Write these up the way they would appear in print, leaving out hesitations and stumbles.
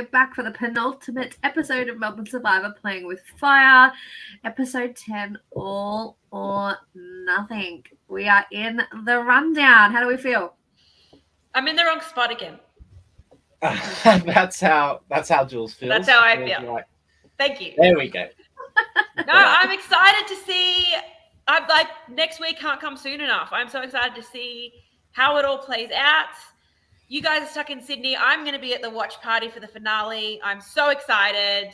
are back for the penultimate episode of Melbourne Survivor, Playing with Fire, episode 10, All or Nothing. We are in the rundown. How do we feel? I'm in the wrong spot again. That's how Jules feels. That's how I feel. Like, thank you. there we go. No, I'm excited to see. I'm like, next week can't come soon enough. I'm so excited to see how it all plays out. You guys are stuck in Sydney. I'm going to be at the watch party for the finale. I'm so excited.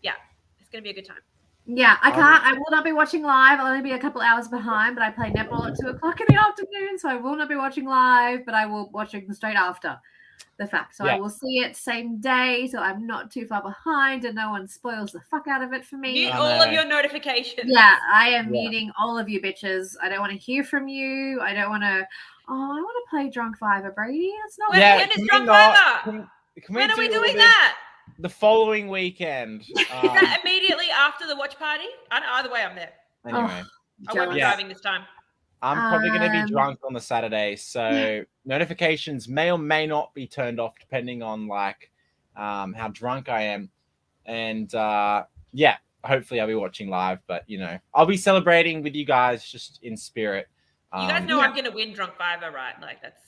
Yeah, it's going to be a good time. Yeah, I will not be watching live. I'll only be a couple hours behind, but I play netball at 2 o'clock in the afternoon, so I will not be watching live, but I will watch it straight after the fact. So I will see it same day, so I'm not too far behind and no one spoils the fuck out of it for me. Mute all of your notifications. Yeah, I am muting all of you bitches. I don't want to hear from you. I don't want to... I want to play Drunk Fiver, Brady. That's not... When is Drunk Fiver? When are we doing that? The following weekend. Is that immediately after the watch party? Either way, I'm there. Anyway. I won't be driving this time. I'm probably going to be drunk on the Saturday, so notifications may or may not be turned off depending on like how drunk I am. And hopefully I'll be watching live, but I'll be celebrating with you guys just in spirit. You guys know I'm going to win Drunk Fiver, right? Like that's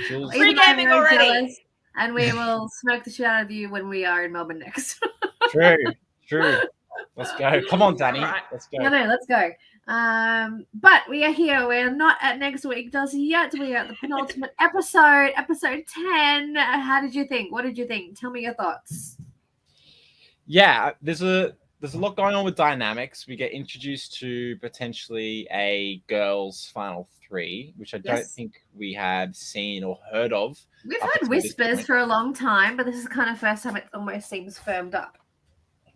free gaming already. Jealous, and we will smoke the shit out of you when we are in Melbourne next. True. Let's go. Come on, Dani. Right. Let's go. No, let's go. But we are here. We're not at next week just yet. We are at the penultimate episode 10. How did you think? What did you think? Tell me your thoughts. Yeah, there's a lot going on with dynamics. We get introduced to potentially a girls' final 3, which I don't think we had seen or heard of. We've heard whispers for a long time, but this is kind of first time it almost seems firmed up.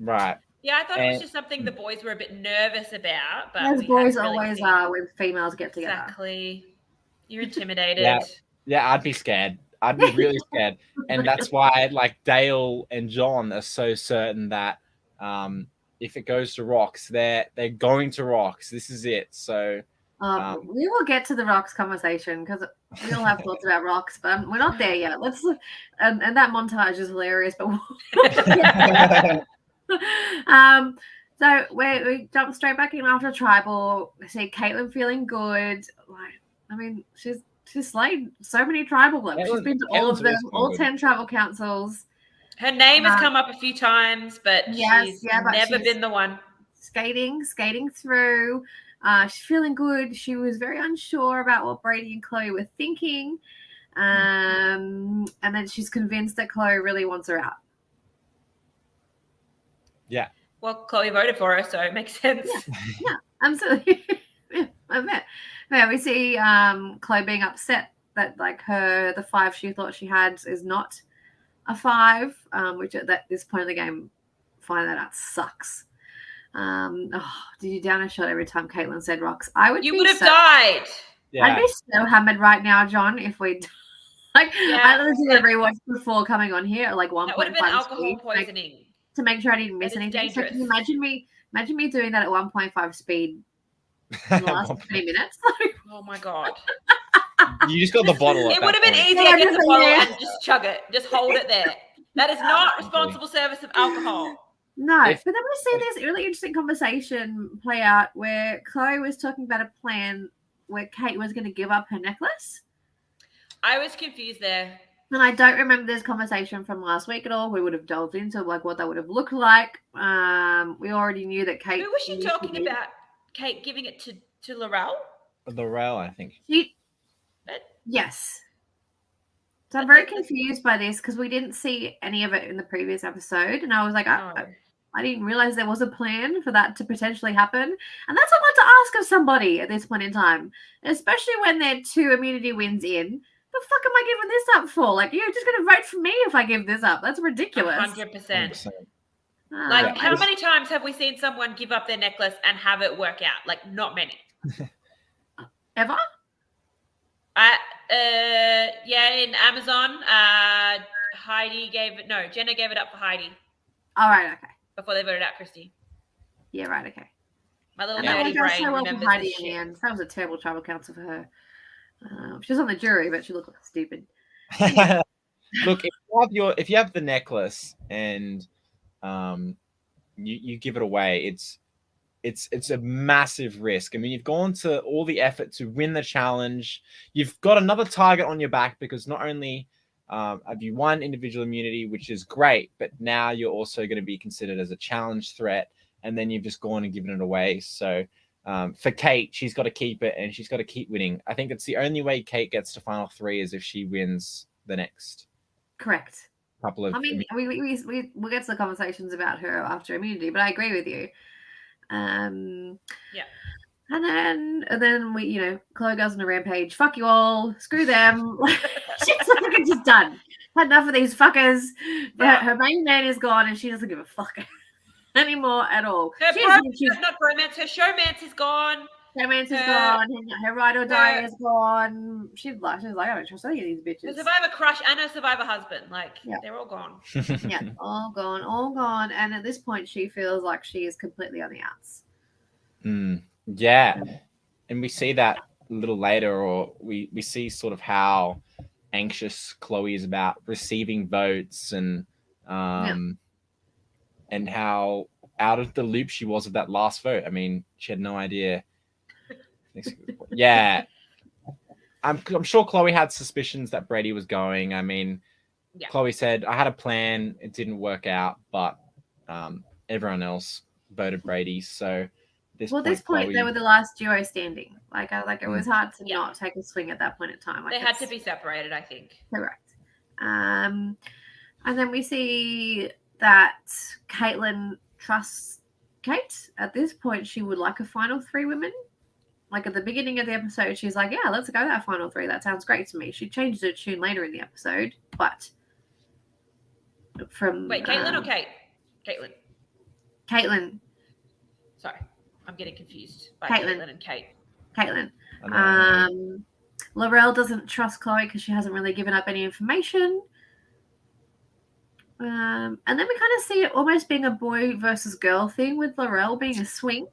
Right. Yeah, I thought it was just something the boys were a bit nervous about. But as boys always are when females get together. Exactly. You're intimidated. Yeah, I'd be scared. I'd be really scared. And that's why like Dale and John are so certain that if it goes to rocks, they're going to rocks. This is it. So we will get to the rocks conversation because we all have thoughts about rocks, but we're not there yet. Let's and that montage is hilarious, but so we jump straight back in after tribal. We see Caitlin feeling good. She's slayed so many tribal clubs. She's been to all of them, all 10 tribal councils. Her name has come up a few times, but she's never been the one. Skating through. She's feeling good. She was very unsure about what Brady and Chloe were thinking. And then she's convinced that Chloe really wants her out. Yeah. Well, Chloe voted for her, so it makes sense. Yeah, absolutely. Yeah, we see Chloe being upset that like the 5 she thought she had is not a 5, which at this point in the game, find that out sucks. Did you down a shot every time Caitlin said rocks? You would have died. Yeah. I'd be so hammered right now, John, if we I listened to every watch before coming on here, like 1.5. That would have been alcohol poisoning. To make sure I didn't miss anything. So can you imagine me doing that at 1.5 speed in the last 20 minutes? Oh my god. You just got the bottle. It would have been easier to get the bottle and just chug it. Just hold it there. That is not responsible service of alcohol. No, but then we see this really interesting conversation play out where Chloe was talking about a plan where Kate was going to give up her necklace. I was confused there. And I don't remember this conversation from last week at all. We would have delved into like what that would have looked like. We already knew that Kate... Who was she talking about? Kate giving it to Laurel? Laurel, I think. Yes. So I'm very confused by this because we didn't see any of it in the previous episode. And I was like, I didn't realize there was a plan for that to potentially happen. And that's a lot to ask of somebody at this point in time, especially when they're 2 immunity wins in. The fuck am I giving this up for? Like, you're just going to vote for me if I give this up. That's ridiculous. 100%. Like, how many times have we seen someone give up their necklace and have it work out? Like, not many. Ever? In Amazon, Jenna gave it up for Heidi. All right, okay. Before they voted out Christy. Yeah, right, okay. My little nerdy brain remembers Heidi in the end. That was a terrible tribal council for her. She was on the jury, but she looked like stupid. look, if you have the necklace and you give it away, it's a massive risk. I mean, you've gone to all the effort to win the challenge. You've got another target on your back because not only have you won individual immunity, which is great, but now you're also going to be considered as a challenge threat, and then you've just gone and given it away. So for Kate, she's got to keep it, and she's got to keep winning. I think it's the only way Kate gets to final 3 is if she wins the next. Correct. Couple of. I mean, we'll get to the conversations about her after immunity, but I agree with you. Yeah. And then we, Chloe goes on a rampage. Fuck you all. Screw them. She's like, just done. Had enough of these fuckers. Yeah. Her main man is gone, and she doesn't give a fuck anymore at all. Her bromance. Her showmance is gone. Showmance is gone. Her ride or die is gone. She's like, I don't trust any of these bitches. Her survivor crush and her survivor husband, they're all gone. Yeah, all gone. And at this point, she feels like she is completely on the outs. Yeah, and we see that a little later, or we see sort of how anxious Chloe is about receiving votes, and how out of the loop she was of that last vote. I mean, she had no idea. Yeah, I'm sure Chloe had suspicions that Brady was going. I mean, Chloe said, I had a plan, it didn't work out, but everyone else voted Brady. So this point, Chloe, they were the last duo standing. It was hard to not take a swing at that point in time. They had to be separated, I think. Correct. And then we see that Caitlin trusts Kate. At this point, she would like a final 3 women. At the beginning of the episode, she's like, yeah, let's go that final 3. That sounds great to me. She changed her tune later in the episode, but from... Wait, Caitlin or Kate? Caitlin. Sorry, I'm getting confused by Caitlin and Kate. Caitlin. Laurel doesn't trust Chloe because she hasn't really given up any information. And then we kind of see it almost being a boy versus girl thing with Laurel being a swing.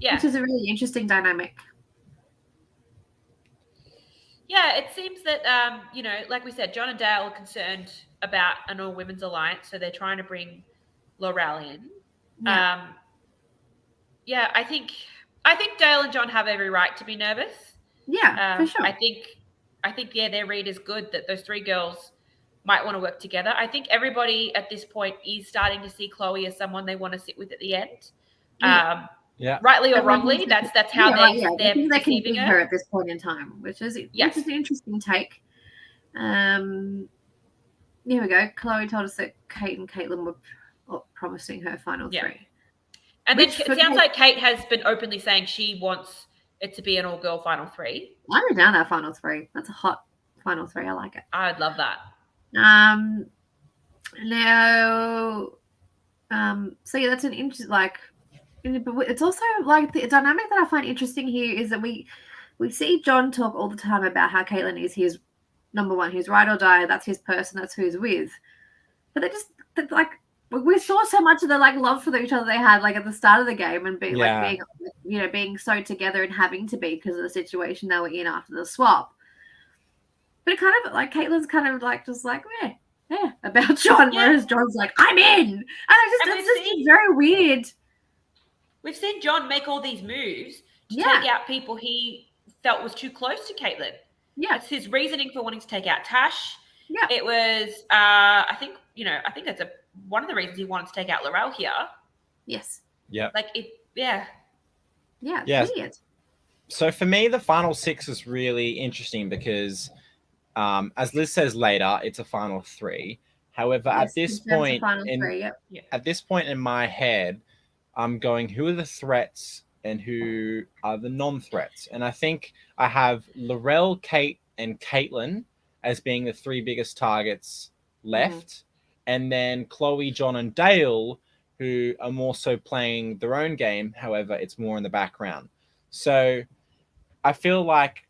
Yeah. Which is a really interesting dynamic. Yeah, it seems that, like we said, John and Dale are concerned about an all-women's alliance, so they're trying to bring Laurel in. Yeah. I think Dale and John have every right to be nervous. Yeah, for sure. I think, their read is good that those 3 girls might want to work together. I think everybody at this point is starting to see Chloe as someone they want to sit with at the end. Yeah. Rightly or wrongly, that's how they're perceiving her at this point in time, which is an interesting take. Here we go. Chloe told us that Kate and Caitlin were promising her final 3. And then it sounds like Kate has been openly saying she wants it to be an all-girl final 3. I wrote down that final 3. That's a hot final 3. I like it. I'd love that. So that's an interesting, but it's also the dynamic that I find interesting here is that we see John talk all the time about how Caitlin is his number one, his ride or die. That's his person. That's who he's with. But we saw so much of the love for each other they had at the start of the game, and being so together and having to be because of the situation they were in after the swap. But it kind of Caitlin's kind of just about John, whereas John's I'm in, and it's just very weird. We've seen John make all these moves to take out people he felt was too close to Caitlin. Yeah, it's his reasoning for wanting to take out Tash. Yeah, it was. I think that's one of the reasons he wanted to take out Laurel here. Yes. Yeah. Yeah. Yeah. Weird. So for me, the final 6 is really interesting because, as Liz says later, it's a final 3. However, at this point, at this point in my head, I'm going, who are the threats and who are the non-threats? And I think I have Laurel, Kate, and Caitlin as being the 3 biggest targets left. And then Chloe, John, and Dale, who are more so playing their own game. However, it's more in the background. So I feel like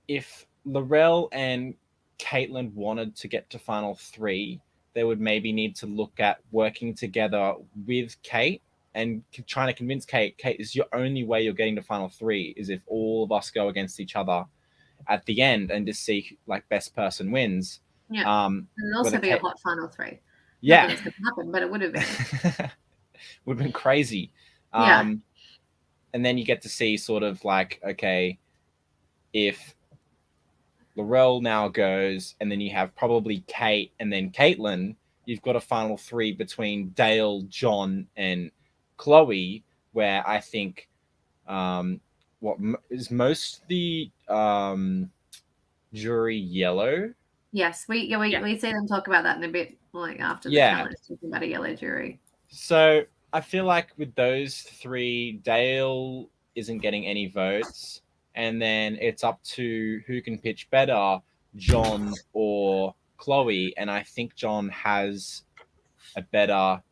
if Laurel and Caitlin wanted to get to final 3, they would maybe need to look at working together with Kate and trying to convince Kate is your only way you're getting to final 3 is if all of us go against each other at the end and just see best person wins. Yeah. It'll also be a hot final 3. Yeah. Not that it's going to happen, but it would have been. Would have been crazy. Yeah. And then you get to see sort of like, okay, if Laurel now goes, and then you have probably Kate and then Caitlin, you've got a final 3 between Dale, John, and Chloe, where I think what is most the jury yellow. Yes, we see them talk about that in a bit, like after the challenge, talking about a yellow jury. So I feel like with those 3, Dale isn't getting any votes, and then it's up to who can pitch better, John or Chloe, and I think John has a better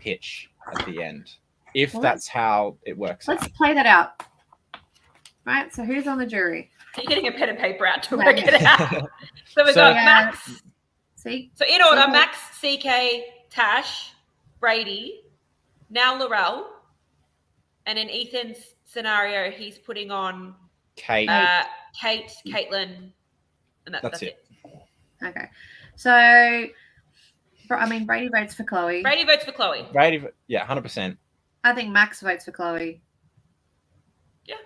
pitch at the end, if that's how it works. Let's play that out. Right, so who's on the jury? You're getting a pen and paper out to work it out. So we've got Max. So in order, Max, CK, Tash, Brady, now Laurel, and in Ethan's scenario, he's putting on Kate, Caitlin, and that's it. Okay. So, I mean, Brady votes for Chloe. Brady votes for Chloe. Brady, yeah, 100%. I think Max votes for Chloe. Yeah.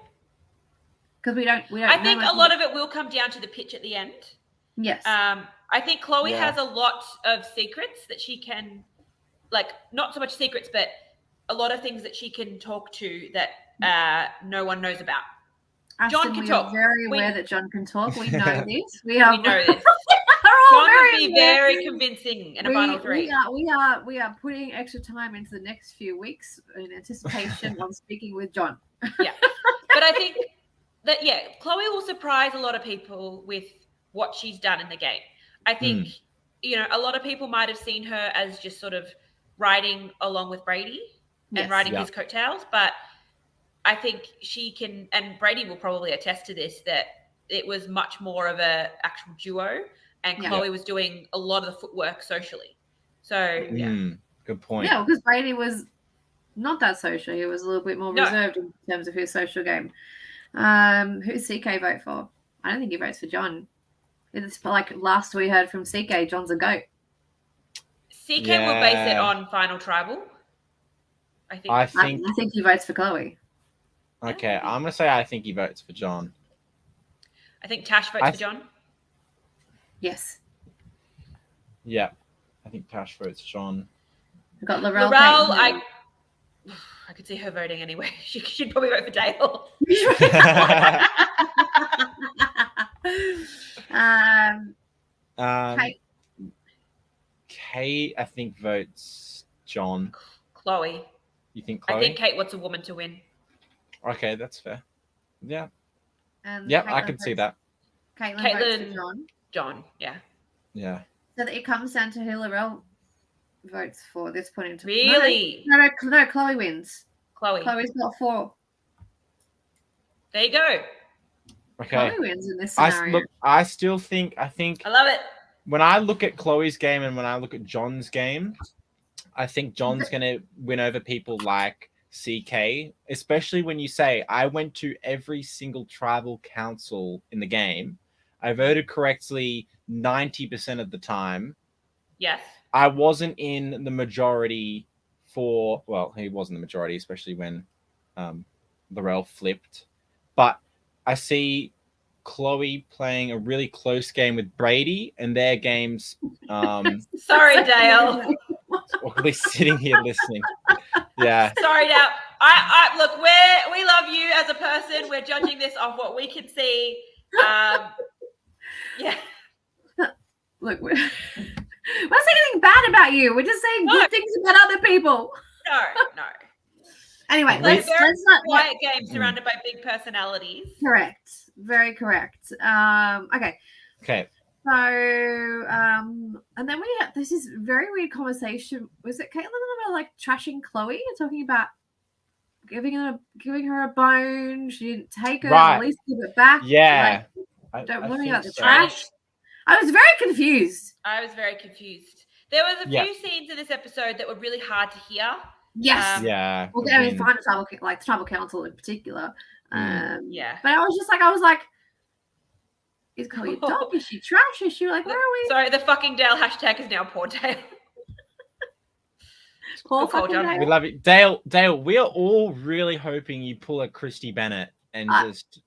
Because we don't. I think a lot of it will come down to the pitch at the end. Yes. I think Chloe has a lot of secrets that she can, like, not so much secrets, but a lot of things that she can talk to that no one knows about. John can talk. We're very aware that John can talk. We know this. We know this. John would be very convincing in a final 3. We are putting extra time into the next few weeks in anticipation on speaking with John. Yeah. But I think that, Chloe will surprise a lot of people with what she's done in the game. I think, a lot of people might have seen her as just sort of riding along with Brady and riding his coattails, but I think she can, and Brady will probably attest to this, that it was much more of a actual duo, and Chloe was doing a lot of the footwork socially. So, good point. Yeah, because Brady was not that social. He was a little bit more reserved in terms of his social game. Who's CK vote for? I don't think he votes for John. It's like last we heard from CK, John's a goat. CK will base it on final tribal. I think he votes for Chloe. Okay, I'm gonna say I think he votes for John. I think Tash votes for John. Yes. Yeah, I think Tash votes John. We've got Laurel. I could see her voting anyway. She'd probably vote for Dale. Kate, I think, votes John. Chloe. You think Chloe? I think Kate wants a woman to win. Okay, that's fair. Yeah. I can see that. Caitlin votes for John. John, yeah. Yeah. So that it comes down to who Laurel votes for this point in time. Really? No, Chloe wins. Chloe's got 4. There you go. Okay. Chloe wins in this scenario. I still think. I love it. When I look at Chloe's game and when I look at John's game, I think John's going to win over people like CK, especially when you say, I went to every single tribal council in the game. I voted correctly 90% of the time. Yes. I wasn't in the majority he wasn't the majority, especially when Laurel flipped. But I see Chloe playing a really close game with Brady, and their games. Sorry, Dale. Awkwardly sitting here listening. Yeah. Sorry, Dale. I look, we love you as a person. We're judging this off what we can see. Yeah. Look, we're not saying anything bad about you. We're just saying good things about other people. No. Anyway, let's not quiet game surrounded by big personalities. Correct. Very correct. Okay. So, and then we had this is very weird conversation. Was it Caitlin about like trashing Chloe and talking about giving her a bone? She didn't take it. At least give it back. Yeah. Don't worry about the trash. I was very confused. There was a few scenes in this episode that were really hard to hear. Yes. Yeah. Well, I mean, tribal council in particular. Yeah. But I was like, Is Chloe a dog? Is she trash? Is she like, where are we? Sorry, the fucking Dale hashtag is now poor Dale. Poor fucking Dale. We love it. Dale, we are all really hoping you pull a Christy Bennett and just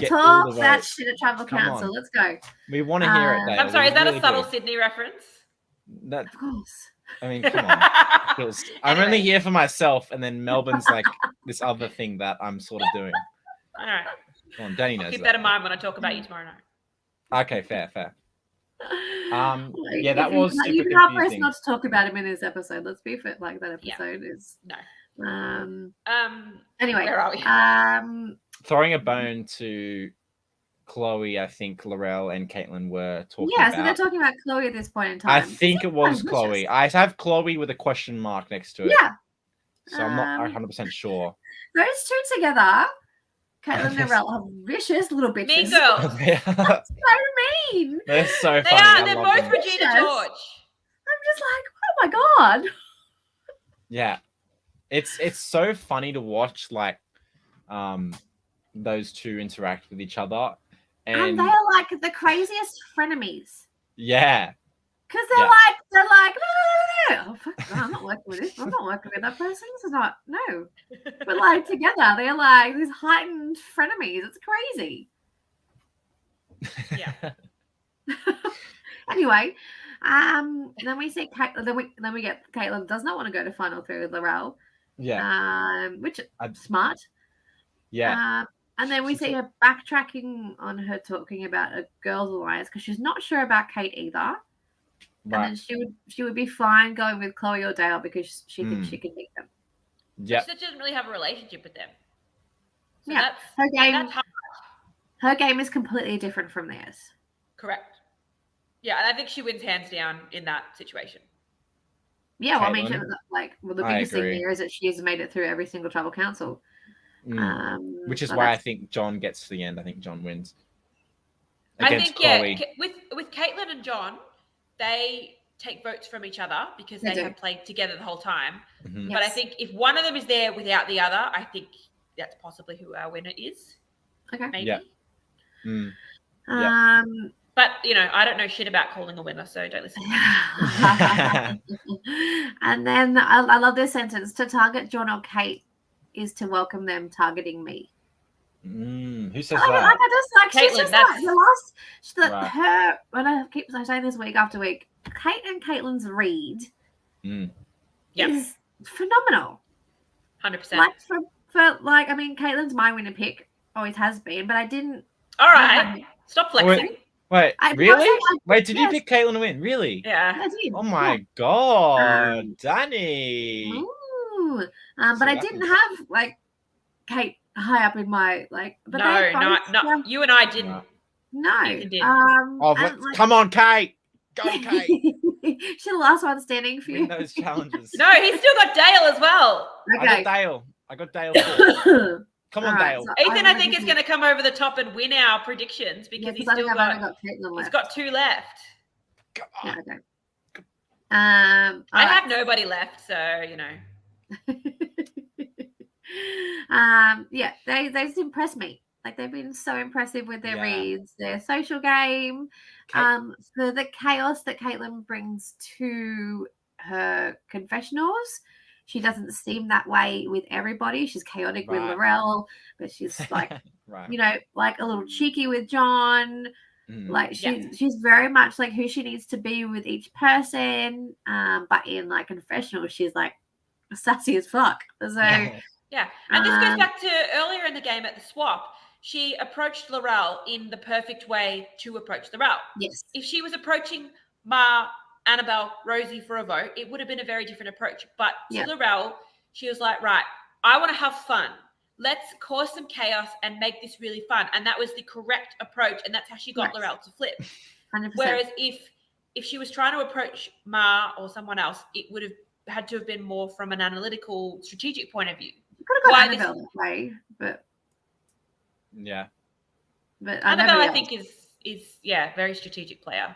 talk that shit at Travel Council. Let's go. We want to hear it, Dale. I'm sorry, is that a subtle Sydney reference? Of course. I mean, come on. I'm only here for myself, and then Melbourne's like this other thing that I'm sort of doing. All right. Come on, Dani knows keep that in mind when I talk about you tomorrow night. Okay, fair. Yeah, that was super you can't press not to talk about him in this episode. Let's be fit. Like that episode is no. Anyway, where are we? Throwing a bone to Chloe, I think Laurel and Caitlin were talking about. Yeah, so they're talking about Chloe at this point in time. I think it was Chloe. I have Chloe with a question mark next to it. Yeah. So I'm not 100% sure. Those two together, Caitlin and Laurel, are vicious little bitches. Mean girls. That's so mean. They're so funny. They are. They're both Regina George. I'm just like, oh my God. Yeah. It's so funny to watch, like, those two interact with each other. And they are like the craziest frenemies. Yeah. Because they're like, oh, fuck, no, I'm not working with this. I'm not working with that person. This is not, no. But like together, they're like these heightened frenemies. It's crazy. Yeah. Anyway, then we see then we get Caitlin does not want to go to final 3 with Laurel. Yeah. Which smart. Yeah. And then we see her backtracking on her talking about a girls' alliance because she's not sure about Kate either. Right. And then she would be fine going with Chloe or Dale because she thinks she can beat them. Yeah. She doesn't really have a relationship with them. So yeah. Her game is completely different from theirs. Correct. Yeah, and I think she wins hands down in that situation. Yeah, well, I mean, the biggest thing here is that she has made it through every single Travel Council. Which is why I think John gets to the end. I think John wins. Against Chloe. With Caitlin and John, they take votes from each other because they have played together the whole time. Mm-hmm. But I think if one of them is there without the other, I think that's possibly who our winner is. Okay. Maybe. Yeah. But, I don't know shit about calling a winner, so don't listen to me. And then I love this sentence. To target John or Kate is to welcome them targeting me. Who says that? When I keep saying this week after week, Kate and Caitlin's read is phenomenal. 100%. Like Caitlin's my winner pick, always has been, but I didn't. All right, stop flexing. Wait, really? Wait, did you pick Caitlin to win? Really? Yeah. I did. Oh my God, Dani. But I didn't have Kate high up in my But no. You and I didn't. No. Did. Come on, Kate. Go, Kate. She's the last one standing for you. Win those challenges. No, he's still got Dale as well. Okay. I got Dale. Too. Come on, Dale. So Ethan, I think, is going to come over the top and win our predictions because he's still got 2 left. Yeah, okay. I have nobody left, so yeah, they just impress me. Like they've been so impressive with their reads, their social game, so the chaos that Caitlin brings to her confessionals. She doesn't seem that way with everybody. She's chaotic with Laurel, but she's like, like a little cheeky with John. Like she's very much like who she needs to be with each person. But in confessional, she's like sassy as fuck. So yeah, and this goes back to earlier in the game at the swap. She approached Laurel in the perfect way to approach Laurel. Yes. If she was approaching Ma, Annabelle, Rosie for a vote, it would have been a very different approach. But to Laurel, she was like, right, I want to have fun. Let's cause some chaos and make this really fun. And that was the correct approach. And that's how she got Laurel to flip. 100%. Whereas if she was trying to approach Ma or someone else, it would have had to have been more from an analytical, strategic point of view. You could have got Annabelle that way, but... Yeah. But Annabelle, I think, is very strategic player.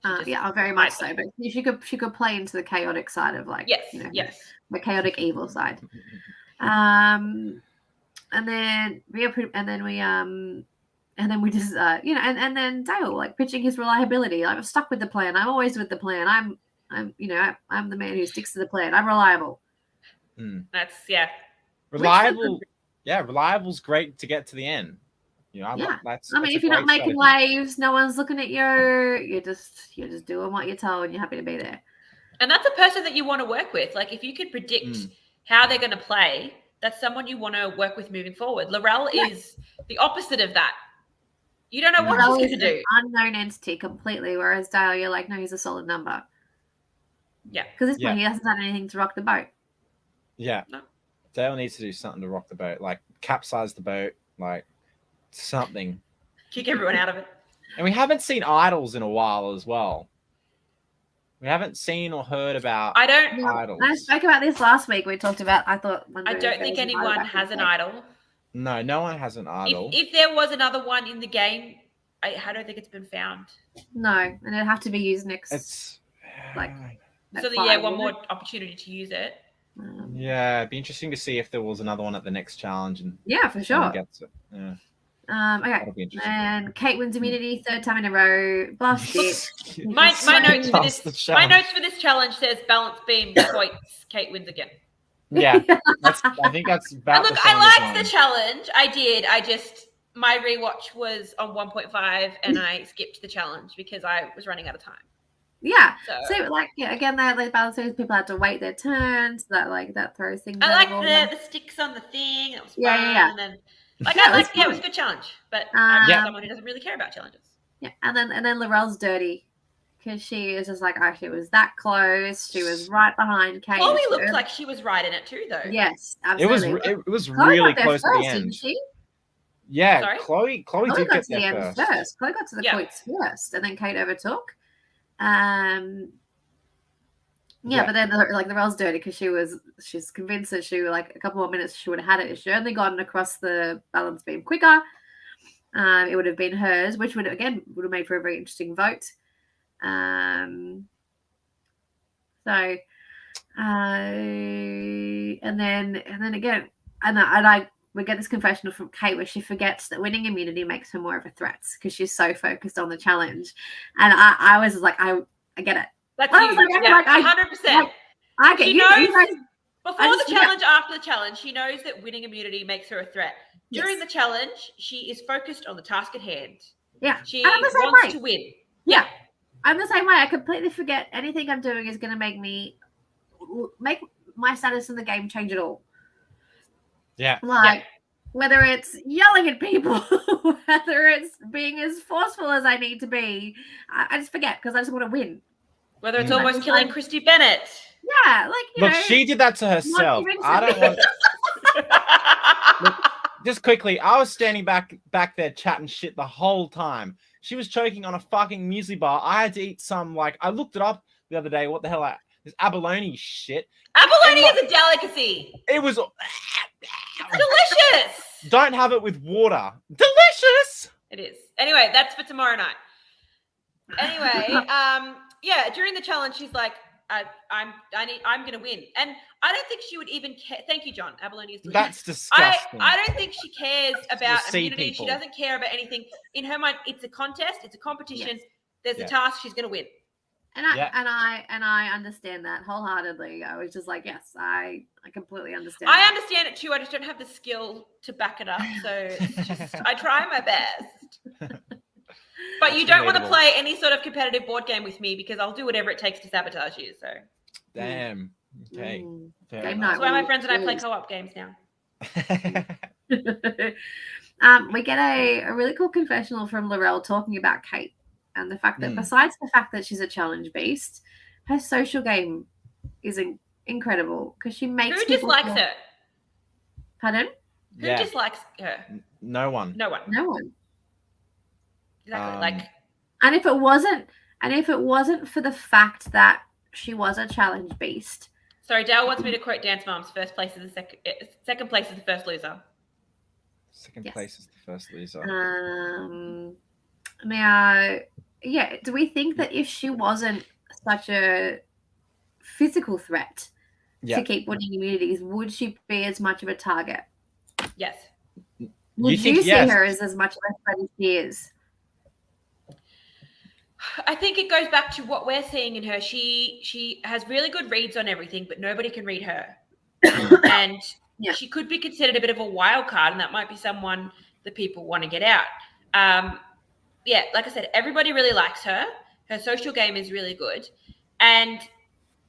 Very much so. But she could play into the chaotic side of the chaotic evil side. And then we And then we just, and then Dale like pitching his reliability. I'm stuck with the plan. I'm always with the plan. I'm the man who sticks to the plan. I'm reliable. That's reliable. Yeah, reliable's great to get to the end. That's. I mean, if you're not making waves, no one's looking at you. You're just doing what you're told, and you're happy to be there. And that's a person that you want to work with. Like if you could predict how they're going to play, that's someone you want to work with moving forward. Laurel is the opposite of that. You don't know what she's going to do. Unknown entity completely. Whereas Dale, you're like, no, he's a solid number. Yeah, because this point he hasn't done anything to rock the boat. Yeah, no. Dale needs to do something to rock the boat, like capsize the boat, like something. Kick everyone out of it. And we haven't seen idols in a while as well. We haven't seen or heard about idols. I spoke about this last week. We talked about. I don't think anyone has an idol. No one has an idol. If there was another one in the game, I don't think it's been found. No, and it'd have to be used next. It's one more opportunity to use it. Yeah, it'd be interesting to see if there was another one at the next challenge. And for sure. Gets it. Yeah. Okay. And Kate wins immunity 3rd time in a row. Blast it. My notes for this challenge says balance beam points. Kate wins again. Yeah, I think that's about. Look, I liked the challenge. I did. My rewatch was on 1.5, and I skipped the challenge because I was running out of time. Yeah. So again, that balance beams, people had to wait their turns. That throws things. I like the sticks on the thing. It was fun. Yeah. And then, it was a good challenge. But I'm someone who doesn't really care about challenges. Yeah, and then Laurel's dirty. Because she is just like, she was that close. She was right behind Kate. Chloe looked like she was right in it too, though. Yes, absolutely. It was really close to the end. Didn't she? Yeah, sorry? Chloe did get there first. Chloe got to the points first, and then Kate overtook. But then the Laurel's dirty because she's convinced that she a couple more minutes she would have had it if she only gotten across the balance beam quicker. It would have been hers, which would have made for a very interesting vote. And then again, we get this confessional from Kate where she forgets that winning immunity makes her more of a threat because she's so focused on the challenge. And I was like, I get it. That's huge. 100%. I get she knows before the challenge, after the challenge, she knows that winning immunity makes her a threat. During the challenge, she is focused on the task at hand. Yeah. She wants to win. Yeah. I'm the same way. I completely forget anything I'm doing is going to make my status in the game change at all. Yeah. Whether it's yelling at people, whether it's being as forceful as I need to be, I just forget because I just want to win. Whether it's almost killing Christy Bennett. Yeah, Look, she did that to herself. I don't want. Look, just quickly, I was standing back there chatting shit the whole time. She was choking on a fucking muesli bar. I had to eat some, I looked it up the other day. What the hell? This abalone shit. Abalone is a delicacy. It was delicious. Don't have it with water. Delicious. It is. Anyway, that's for tomorrow night. Anyway, during the challenge, she's like, I'm going to win. And I don't think she would even care. Thank you, John. Abalone is delicious. That's disgusting. I don't think she cares about immunity. People. She doesn't care about anything. In her mind, it's a contest. It's a competition. Yes. There's a task. She's going to win. And I understand that wholeheartedly. I was just like, yes, I completely understand. I understand it too. I just don't have the skill to back it up. So it's just, I try my best. But you don't want to play any sort of competitive board game with me because I'll do whatever it takes to sabotage you. So. Damn. Okay. Game night. That's why my friends and I play co-op games now. We get a really cool confessional from Laurel talking about Kate and the fact that besides the fact that she's a challenge beast, her social game is incredible because she makes Who dislikes her? Pardon? Who dislikes her? No one. Exactly. And if it wasn't for the fact that she was a challenge beast. Sorry, Dale wants me to quote Dance Moms. First place is second place is the first loser. Second place is the first loser. Now, do we think that if she wasn't such a physical threat to keep winning immunities, would she be as much of a target? Yes. Would you see her as much less friend as she is? I think it goes back to what we're seeing in her. She has really good reads on everything, but nobody can read her. And she could be considered a bit of a wild card, and that might be someone that people want to get out. Like I said, everybody really likes her. Her social game is really good. And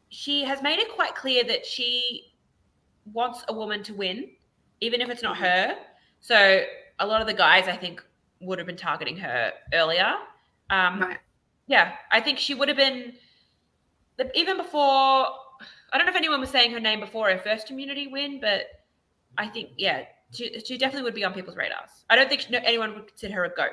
she has made it quite clear that she wants a woman to win, even if it's not her. So a lot of the guys, I think, would have been targeting her earlier. Right. Yeah, I think she would have been, even before, I don't know if anyone was saying her name before her first immunity win, but I think, she definitely would be on people's radars. I don't think anyone would consider her a GOAT.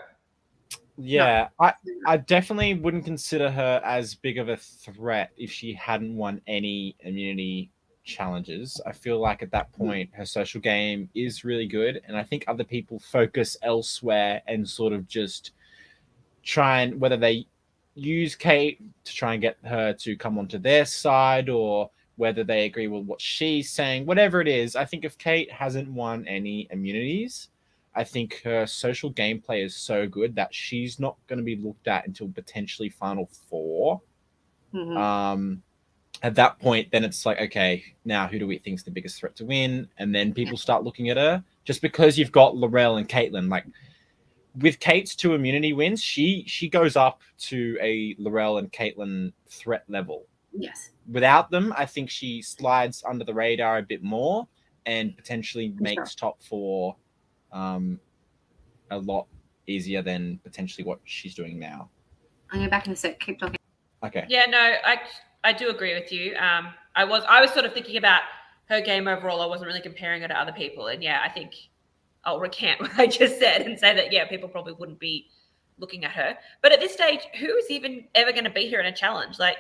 Yeah, no. I definitely wouldn't consider her as big of a threat if she hadn't won any immunity challenges. I feel like at that point her social game is really good, and I think other people focus elsewhere and sort of just try and, whether they use Kate to try and get her to come onto their side, or whether they agree with what she's saying, whatever it is. I think if Kate hasn't won any immunities, I think her social gameplay is so good that she's not going to be looked at until potentially Final Four. At that point, then it's like, okay, now who do we think is the biggest threat to win? And then people start looking at her. Just because you've got Laurel and Caitlin, like with Kate's 2 immunity wins, she goes up to a Laurel and Caitlin threat level. Yes. Without them, I think she slides under the radar a bit more and potentially makes top 4 a lot easier than potentially what she's doing now. I'll get back in a sec. Keep talking. Okay. Yeah, no, I do agree with you. I was sort of thinking about her game overall. I wasn't really comparing her to other people. And I think I'll recant what I just said and say that, people probably wouldn't be looking at her. But at this stage, who is even ever going to beat her in a challenge? Like,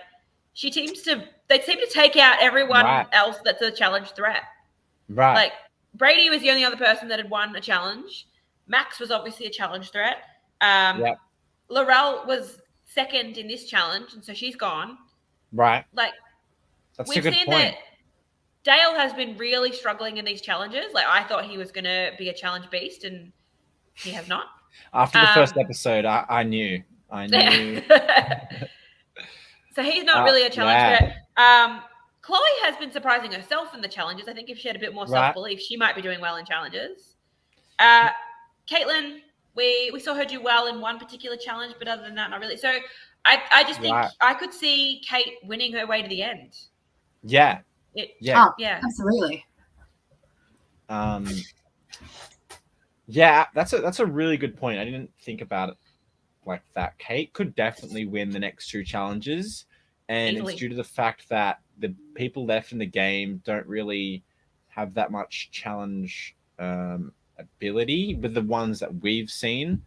they seem to take out everyone else that's a challenge threat. Right. Like, Brady was the only other person that had won a challenge. Max was obviously a challenge threat. Laurel was second in this challenge, and so she's gone. Right. Like, that's we've a good seen point. that Dale has been really struggling in these challenges. Like, I thought he was going to be a challenge beast, and he has not. After the first episode, I knew. So he's not really a challenge threat. Chloe has been surprising herself in the challenges. I think if she had a bit more self-belief, she might be doing well in challenges. Caitlin, we saw her do well in one particular challenge, but other than that, not really. So I just think I could see Kate winning her way to the end. Yeah. Absolutely. Yeah, that's a really good point. I didn't think about it like that. Kate could definitely win the next 2 challenges, and it's due to the fact that the people left in the game don't really have that much challenge ability with the ones that we've seen.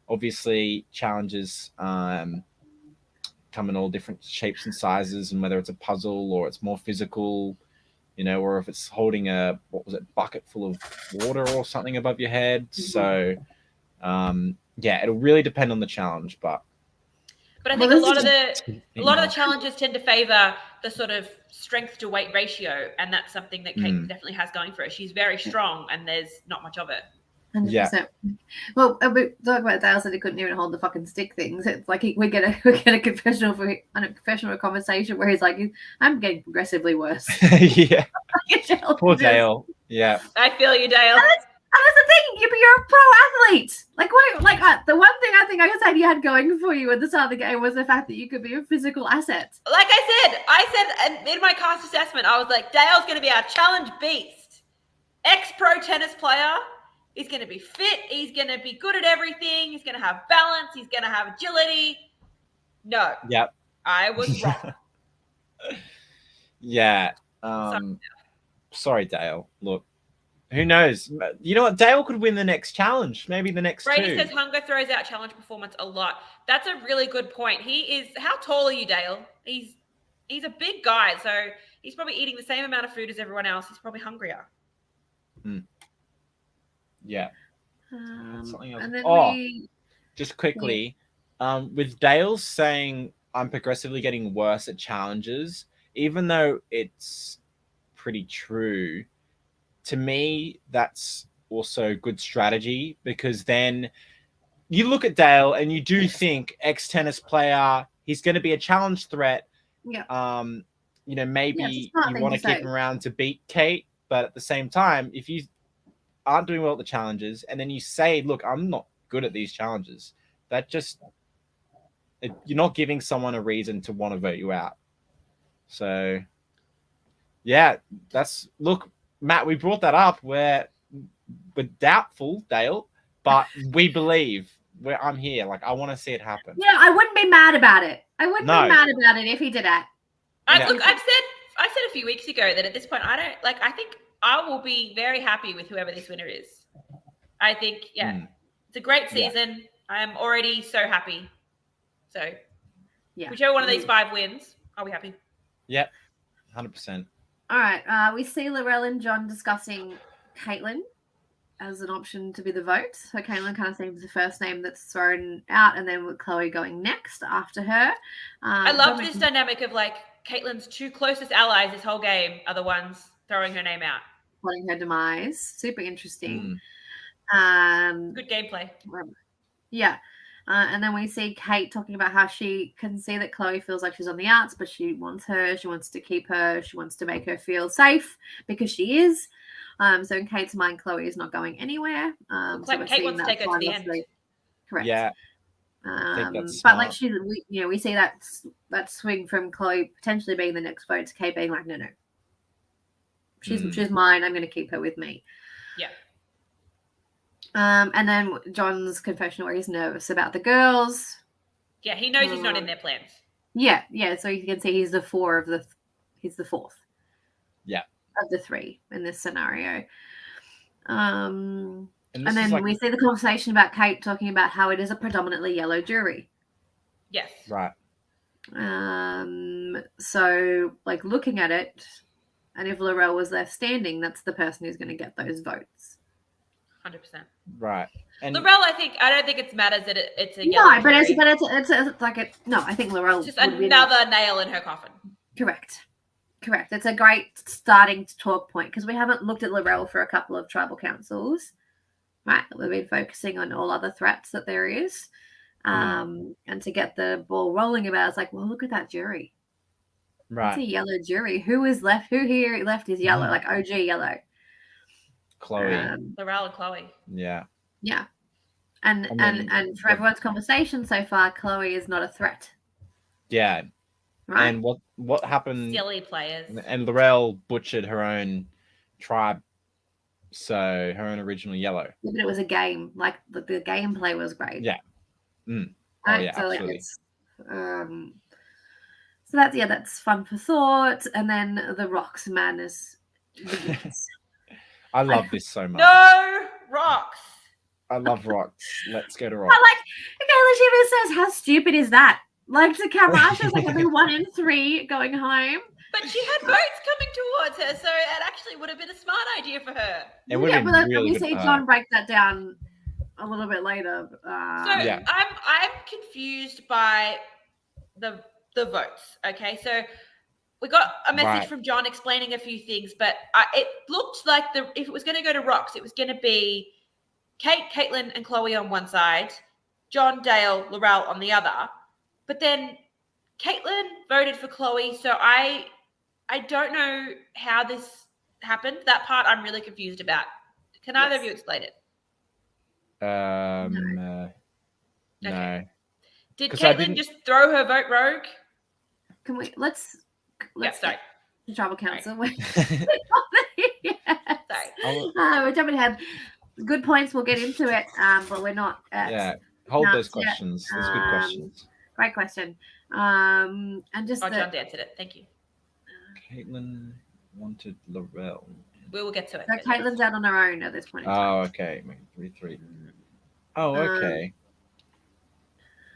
Obviously, challenges come in all different shapes and sizes, and whether it's a puzzle or it's more physical, or if it's holding a bucket full of water or something above your head. So it'll really depend on the challenge, but I think a lot of the challenges tend to favor the sort of strength to weight ratio, and that's something that Kate definitely has going for her. She's very strong, and there's not much of it. 100%. Yeah. Well, we talk about Dale said he couldn't even hold the fucking stick things. It's like we get a confessional conversation where he's like, "I'm getting progressively worse." Yeah. Poor Dale. Yeah. I feel you, Dale. That's the thing. You're a pro athlete. The one thing I think I said you had going for you at the start of the game was the fact that you could be a physical asset. Like I said in my cast assessment, I was like, Dale's going to be our challenge beast. Ex-pro tennis player. He's going to be fit. He's going to be good at everything. He's going to have balance. He's going to have agility. No. Yep. I was wrong. Yeah. Sorry, Dale. Look. Who knows? You know what? Dale could win the next challenge. Maybe the next Brady 2. says hunger throws out challenge performance a lot. That's a really good point. How tall are you, Dale? He's a big guy, so he's probably eating the same amount of food as everyone else. He's probably hungrier. Yeah. Something else. Just quickly, with Dale saying I'm progressively getting worse at challenges, even though it's pretty true, to me, that's also good strategy, because then you look at Dale and you do think ex-tennis player, he's going to be a challenge threat. Yeah. Maybe you want to keep him around to beat Kate, but at the same time, if you aren't doing well at the challenges and then you say, look, I'm not good at these challenges, that just, you're not giving someone a reason to want to vote you out. So, yeah, look, Matt, we brought that up. We're doubtful, Dale, but we believe. I'm here. Like, I want to see it happen. Yeah, I wouldn't be mad about it. I wouldn't be mad about it if he did it. Look, I said a few weeks ago that at this point, I think I will be very happy with whoever this winner is. I think, it's a great season. Yeah. I am already so happy. So, whichever one of these 5 wins, I'll be happy. Yep, 100%. All right. We see Laurel and John discussing Caitlin as an option to be the vote. So Caitlin kind of seems the first name that's thrown out, and then with Chloe going next after her. I love this dynamic of like Caitlin's 2 closest allies this whole game are the ones throwing her name out. Plotting her demise. Super interesting. Good gameplay. Yeah. And then we see Kate talking about how she can see that Chloe feels like she's on the outs, but she wants her. She wants to keep her. She wants to make her feel safe because she is. So in Kate's mind, Chloe is not going anywhere. Like Kate wants to take her to the end. Correct. Yeah. But like we see that swing from Chloe potentially being the next vote to Kate being like, no. She's mine. I'm going to keep her with me. Yeah. And then John's confession where he's nervous about the girls. Yeah, he knows he's not in their plans. Yeah. So you can see he's the fourth. Yeah. Of the 3 in this scenario. And then we see the conversation about Kate talking about how it is a predominantly yellow jury. Yes. Right. So like looking at it, and if Laurel was left standing, that's the person who's going to get those votes. 100%. Right. And Laurel, I don't think it matters that it's a yellow. No, but it's like it. No, I think Laurel just another nail in her coffin. Correct. It's a great starting talk point because we haven't looked at Laurel for a couple of tribal councils, right? We've been focusing on all other threats that there is, and to get the ball rolling about, it's like, well, look at that jury. Right. It's a yellow jury. Who is left? Who here left is yellow, like OG yellow. Chloe. Laurel and Chloe. Yeah. And for everyone's conversation so far, Chloe is not a threat. Yeah. Right. And what happened? Silly players. And Laurel butchered her own tribe, so her own original yellow. Yeah, but it was a game. Like the gameplay was great. Yeah. Right? Oh yeah, so absolutely. So that's fun for thought, and then the rocks madness begins. I love this so much. No rocks. I love rocks. Let's go to rocks. But like, okay, even says, how stupid is that? Like to Kamrasha's like every 1 in 3 going home. But she had votes coming towards her, so it actually would have been a smart idea for her. It would have been really good. We see John break that down a little bit later. I'm confused by the votes. Okay, so we got a message from John explaining a few things, but it looked like if it was going to go to rocks, it was going to be Kate, Caitlin, and Chloe on one side, John, Dale, Laurel on the other. But then Caitlin voted for Chloe, so I don't know how this happened. That part I'm really confused about. Can either of you explain it? No. Okay. Did Caitlin just throw her vote rogue? Can we let's sorry. The tribal council. Sorry. We're jumping ahead. Good points. We'll get into it, but we're not. Hold those questions. Those good questions. Great question. And just John answered it. Thank you. Caitlin wanted Laurel. We will get to it. So Caitlin's out on her own at this point. Oh, okay. 3-3. Oh, okay.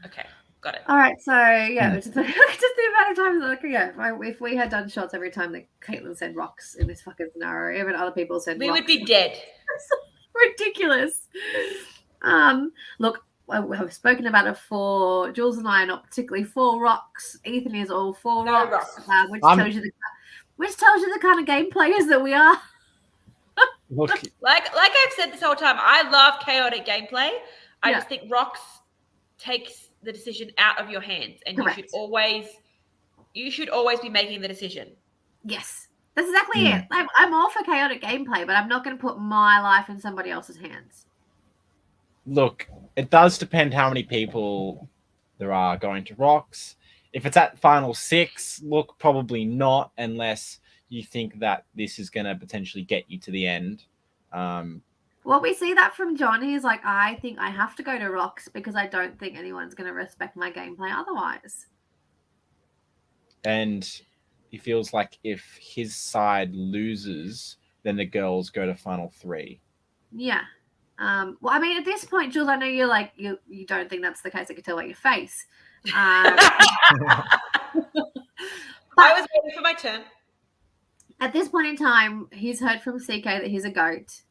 Okay, got it. All right. So just the amount of times. If we had done shots every time that Caitlin said rocks in this fucking scenario, even other people said we rocks, would be dead. Ridiculous. Look. I've spoken about it for Jules and I are not particularly for rocks. Ethan is all for rocks, which tells you the kind of game players that we are. Look, like I've said this whole time, I love chaotic gameplay. I just think Rox takes the decision out of your hands, and Correct. you should always be making the decision. Yes, that's exactly it. I'm all for chaotic gameplay, but I'm not going to put my life in somebody else's hands. Look, it does depend how many people there are going to Rox. If it's at final 6, look, probably not, unless you think that this is going to potentially get you to the end. Well, we see that from John. He's like, I think I have to go to Rox because I don't think anyone's going to respect my gameplay otherwise. And he feels like if his side loses, then the girls go to final 3. Yeah. Well, I mean, at this point, Jules, I know you're like, you don't think that's the case. I could tell by your face. I was waiting for my turn. At this point in time, he's heard from CK that he's a goat.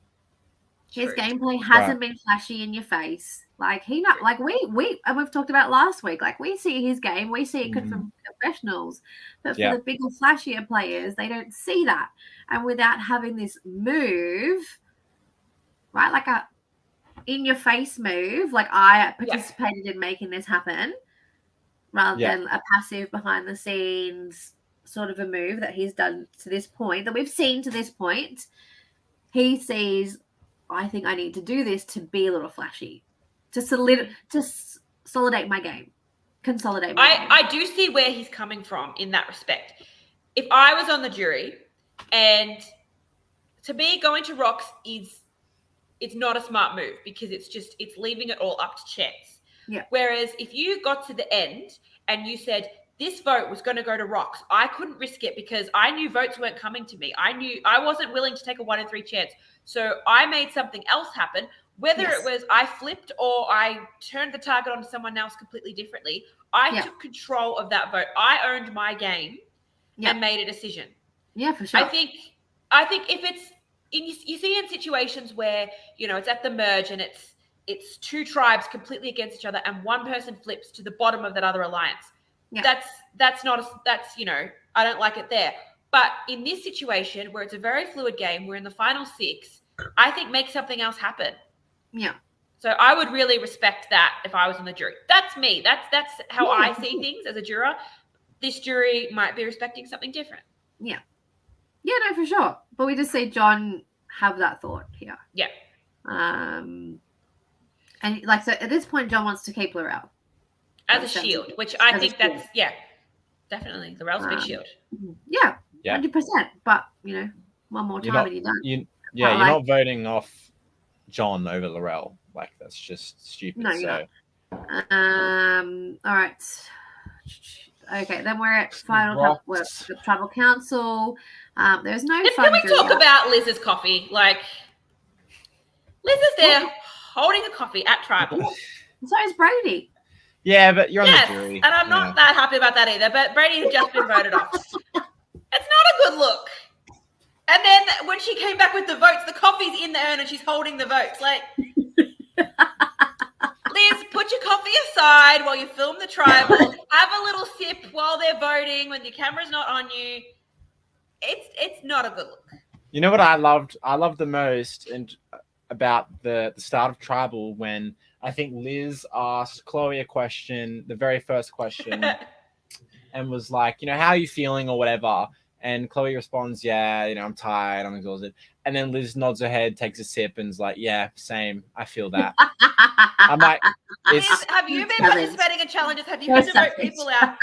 His gameplay hasn't been flashy in your face. Like we and we've talked about last week. Like we see his game, we see it good from professionals, but for the bigger, flashier players, they don't see that. And without having this move, right, like a in-your-face move, like I participated in making this happen, rather than a passive behind-the-scenes sort of a move that he's done to this point, that we've seen to this point. He sees, I think I need to do this to be a little flashy, to consolidate my game. I do see where he's coming from in that respect. If I was on the jury, and to me, going to Rox it's not a smart move because it's leaving it all up to chance. Yeah. Whereas if you got to the end and you said, this vote was going to go to Rox, I couldn't risk it because I knew votes weren't coming to me. I knew I wasn't willing to take a 1 in 3 chance. So I made something else happen, whether it was I flipped or I turned the target onto someone else completely differently. I took control of that vote. I owned my game and made a decision. Yeah, for sure. I think if it's, you see in situations where, it's at the merge and it's 2 tribes completely against each other and one person flips to the bottom of that other alliance. Yeah. That's I don't like it there. But in this situation where it's a very fluid game, we're in the final 6, I think make something else happen. Yeah. So I would really respect that if I was on the jury. That's me. That's how I see things as a juror. This jury might be respecting something different. Yeah. Yeah, no, for sure. But we just see John have that thought here. Yeah. And like, so at this point, John wants to keep Laurel as a shield, which I think that's definitely Laurel's big shield. Yeah. 100%. But one more time and you're done. You're not voting off John over Laurel. Like that's just stupid. No, you're not. All right. Okay, then we're at final tribal council. There's no fun. Can we talk about Liz's coffee? Like, Liz is there holding a coffee at tribal. So is Brady. Yeah, but you're on the jury. And I'm not that happy about that either. But Brady had just been voted off. It's not a good look. And then when she came back with the votes, the coffee's in the urn and she's holding the votes. Like, Liz, put your coffee aside while you film the tribal. Have a little sip while they're voting when your camera's not on you. It's not a good look. You know what I loved? I loved the most and about the start of tribal when I think Liz asked Chloe a question, the very first question, and was like, how are you feeling or whatever? And Chloe responds, I'm tired, I'm exhausted. And then Liz nods her head, takes a sip, and is like, yeah, same. I feel that. I'm like, Liz, have you been participating in challenges? Have you been to vote people out?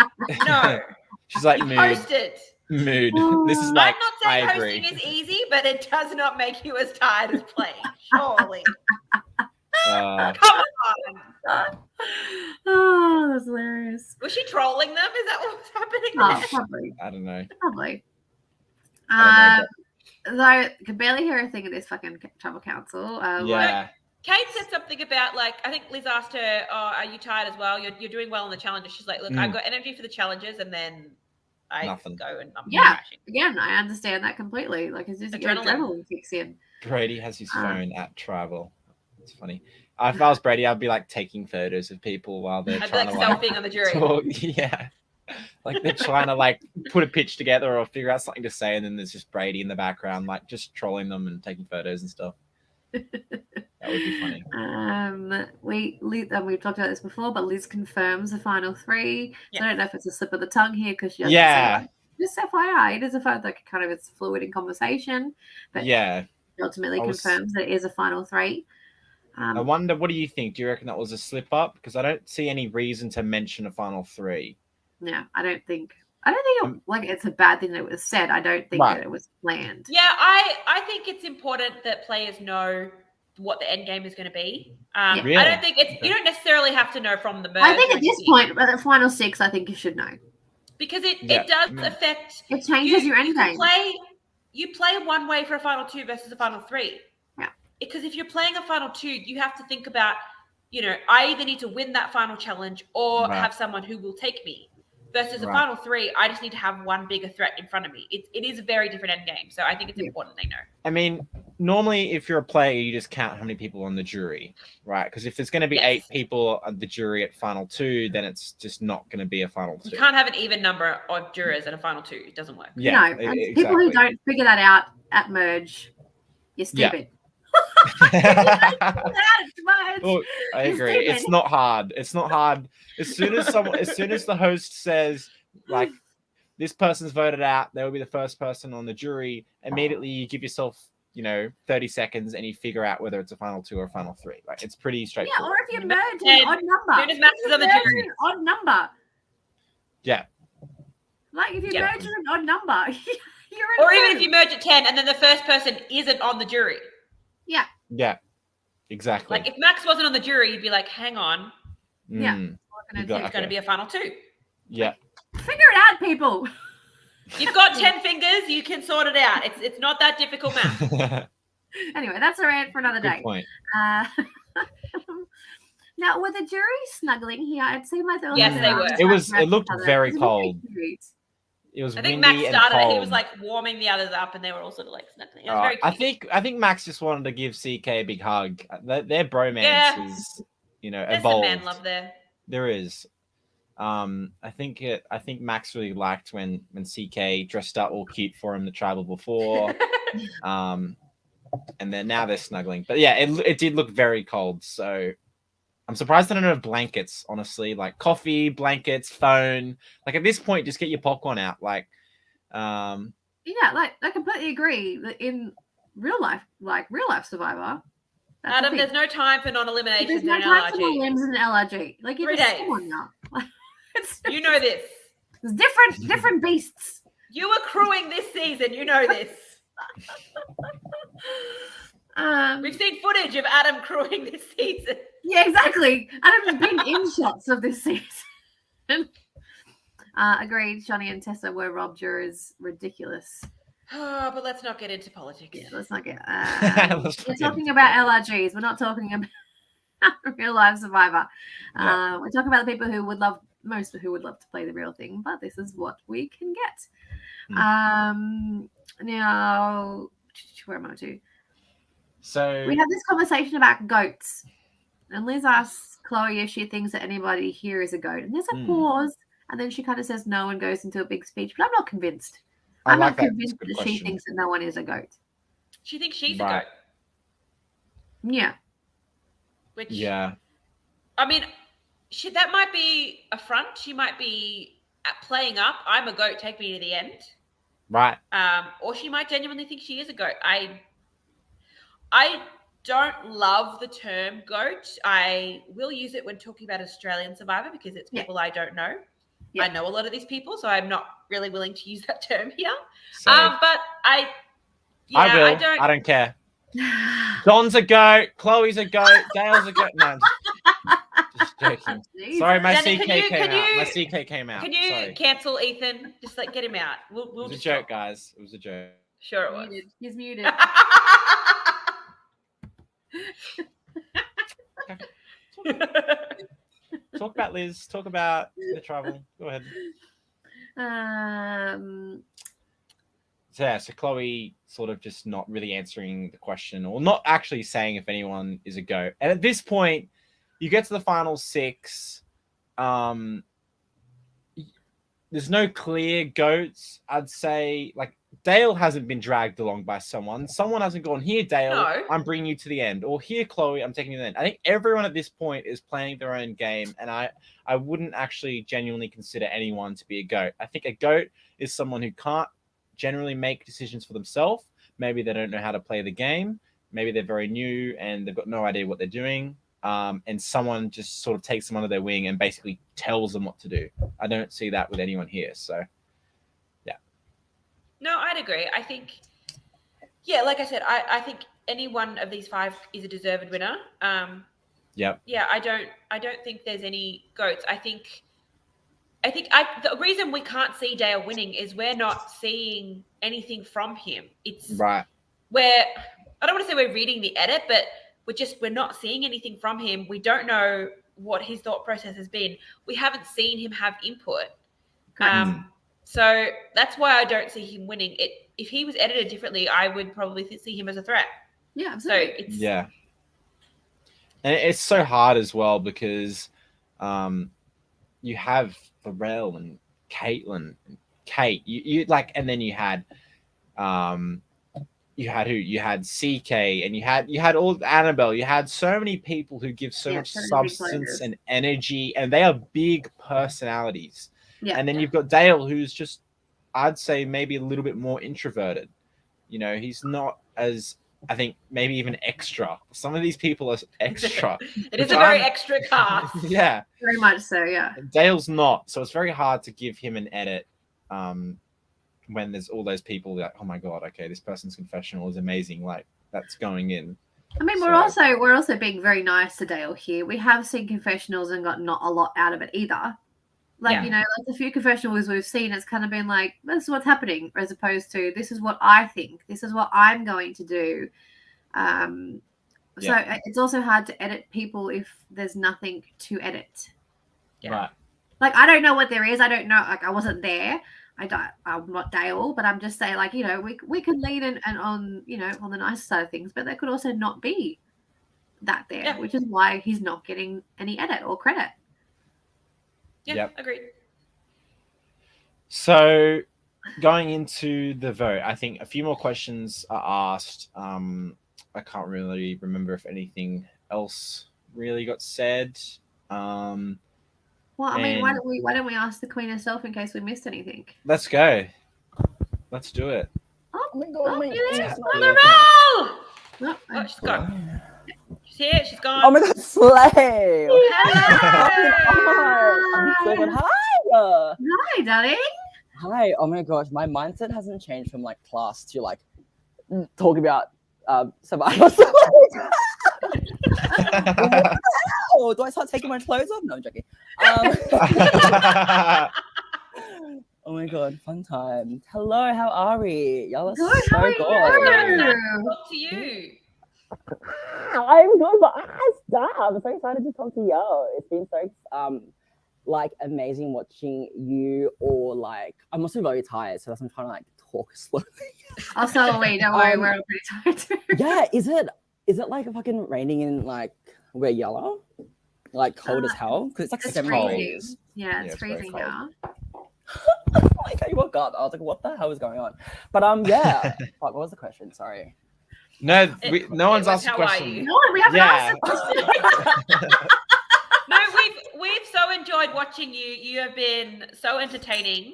No. She's like, mood. Posted. Mood. This is like, I'm not saying hosting is easy, but it does not make you as tired as playing. Surely. Come on. Oh, that's hilarious. Was she trolling them? Is that what was happening? Oh, probably. I don't know. Probably. Though I could barely hear a thing of this fucking tribal council. Kate said something about, like, I think Liz asked her, are you tired as well? You're doing well in the challenges. She's like, look, I've got energy for the challenges, and then I go and I'm crashing. Again, I understand that completely. Like, it's just adrenaline kicks in. Brady has his phone at tribal. It's funny. If I was Brady, I'd be like taking photos of people while they're trying to selfieing on the jury. Yeah. Like they're trying to like put a pitch together or figure out something to say, and then there's just Brady in the background, like just trolling them and taking photos and stuff. That would be funny. We've talked about this before, but Liz confirms the final three. Yes. So I don't know if it's a slip of the tongue here because she doesn't say it. Just FYI, it is a fact that kind of it's fluid in conversation, but ultimately confirms that it is a final three. I wonder, what do you think? Do you reckon that was a slip up? Because I don't see any reason to mention a final three. Yeah, I don't think it's a bad thing that it was said. I don't think that it was planned. Yeah, I think it's important that players know what the end game is going to be. Really? I don't think you don't necessarily have to know from the merge. I think at this point, but at final six, I think you should know. Because it does affect. It changes your end game. You play one way for a final two versus a final three. Yeah. Because if you're playing a final two, you have to think about, I either need to win that final challenge or have someone who will take me. Versus a final three, I just need to have one bigger threat in front of me. It is a very different end game. So I think it's important they know. I mean, normally if you're a player, you just count how many people on the jury, right? Because if there's going to be 8 people on the jury at final two, then it's just not going to be a final two. You can't have an even number of jurors at a final two. It doesn't work. Yeah, no, exactly. People who don't figure that out at merge, you're stupid. Look, I agree. It's not hard. It's not hard. As soon as the host says, like, this person's voted out, they will be the first person on the jury. Immediately, you give yourself, 30 seconds, and you figure out whether it's a final two or a final three. Like, it's pretty straightforward. Yeah, or if you merge an odd number. An odd number. Yeah. Like if you merge an odd number, you're in. Or even if you merge at 10, and then the first person isn't on the jury. Yeah. Yeah. Exactly. Like if Max wasn't on the jury, you'd be like, hang on. Yeah. It's going to be a final two. Yeah. Figure it out, people. You've got 10 fingers. You can sort it out. It's not that difficult math. Anyway, that's a rant for another day. Good point. Now, were the jury snuggling here? It seemed like they were. Yes, they were. It looked very cold. It was. I think Max started it. He was like warming the others up, and they were all sort of like snuggling. It was very cute. I think Max just wanted to give CK a big hug. Their bromance is, There's evolved. some man love there. There is. I think Max really liked when CK dressed up all cute for him the tribal before. And then now they're snuggling. But yeah, it did look very cold. So I'm surprised they don't have blankets, honestly. Like coffee, blankets, phone. Like at this point, just get your popcorn out. Like, yeah, like I completely agree that in real life Survivor. Adam, there's no time for non-elimination. There's no time for limbs in LRG. Like it's 3 days. You know this. It's different beasts. You were crewing this season. You know this. We've seen footage of Adam crewing this season. Yeah, exactly. Adam has been in shots of this season. Agreed. Shani and Tessa were robbed jurors. Ridiculous. Oh, but let's not get into politics. Yeah, let's not get. We're talking about LRGs. We're not talking about real life Survivor. Yeah. We're talking about the people who would love to play the real thing, but this is what we can get. Now, where am I to? So we have this conversation about goats, and Liz asks Chloe if she thinks that anybody here is a goat, and there's a pause, and then she kind of says no and goes into a big speech, but I'm not convinced. I'm not convinced that she thinks that no one is a goat. She thinks she's a goat. Yeah. I mean, that might be a front. She might be playing up. I'm a goat. Take me to the end. Right. Or she might genuinely think she is a goat. I don't love the term goat. I will use it when talking about Australian Survivor because it's people I don't know. Yeah. I know a lot of these people, so I'm not really willing to use that term here. But I don't care. Don's a goat. Chloe's a goat. Dale's a goat. No, just joking. Sorry, my Dani, CK came out. My CK came out. Can you cancel Ethan? Just get him out. We'll it was a joke, guys. It was a joke. Sure it was. He's muted. Talk about Liz. Talk about the travel. Go ahead. So Chloe sort of just not really answering the question or not actually saying if anyone is a goat. And at this point, you get to the final 6. there's no clear goats. I'd say like Dale hasn't been dragged along by someone. Someone hasn't gone, here, Dale, No. I'm bringing you to the end. Or here, Chloe, I'm taking you to the end. I think everyone at this point is playing their own game. And I wouldn't actually genuinely consider anyone to be a goat. I think a goat is someone who can't generally make decisions for themselves. Maybe they don't know how to play the game. Maybe they're very new and they've got no idea what they're doing. And someone just sort of takes them under their wing and basically tells them what to do. I don't see that with anyone here. So, yeah. No, I'd agree. I think, yeah, like I said, I think any one of these 5 is a deserved winner. Yep. Yeah, I don't think there's any goats. I think the reason we can't see Dale winning is we're not seeing anything from him. It's right. Where I don't want to say we're reading the edit, but we're not seeing anything from him. We don't know what his thought process has been. We haven't seen him have input. So that's why I don't see him winning. If he was edited differently, I would probably see him as a threat. Yeah, absolutely. So yeah. And it's so hard as well because you have Pharrell and Caitlin and Kate. You like, and then you had who? You had CK and you had all Annabelle. You had so many people who give so much substance and energy, and they are big personalities. Yeah. And then you've got Dale, who's just, I'd say, maybe a little bit more introverted. You know, he's not as, I think, maybe even extra. Some of these people are extra. It is a very extra cast. Yeah. Very much so, yeah. Dale's not. So it's very hard to give him an edit when there's all those people like, oh my God, okay, this person's confessional is amazing. Like, that's going in. I mean, we're also being very nice to Dale here. We have seen confessionals and got not a lot out of it either. Like, you know, like a few confessionals we've seen, it's kind of been like, this is what's happening, as opposed to this is what I think, this is what I'm going to do. So it's also hard to edit people if there's nothing to edit. Yeah. Right. Like, I don't know what there is. I don't know. Like, I wasn't there. I'm not Dale, but I'm just saying, like, you know, we can lean and on, you know, on the nice side of things, but there could also not be that there, which is why he's not getting any edit or credit. Yeah, agreed. So going into the vote, I think a few more questions are asked. I can't really remember if anything else really got said. Well, I mean, why don't we ask the Queen herself in case we missed anything? Let's go. Let's do it. Oh my God! On the roll! Oh, she's gone. She's here. She's gone. Oh my God, Slay! Hello! Hi! Hi, darling. Hi. Oh my gosh, my mindset hasn't changed from like class to like talking about Survivor. Oh, do I start taking my clothes off? No, I'm joking. Oh my God, fun time. Hello, how are we? Y'all are so good. Talk to you. I'm good, but stop. I'm so excited to talk to y'all. It's been so like amazing watching you all. Like, I'm also very tired, so that's why I'm trying to like talk slowly. Also, wait, don't worry, we're all pretty tired too. Yeah, is it like fucking raining in like where yellow? Like cold as hell? Because it's like 7 degrees. Yeah, it's freezing now. Like I woke up, I was like, what the hell is going on? But yeah. Fuck, what was the question? Sorry. No, no one's asked a question. No, we haven't asked a question. No, we've so enjoyed watching you. You have been so entertaining,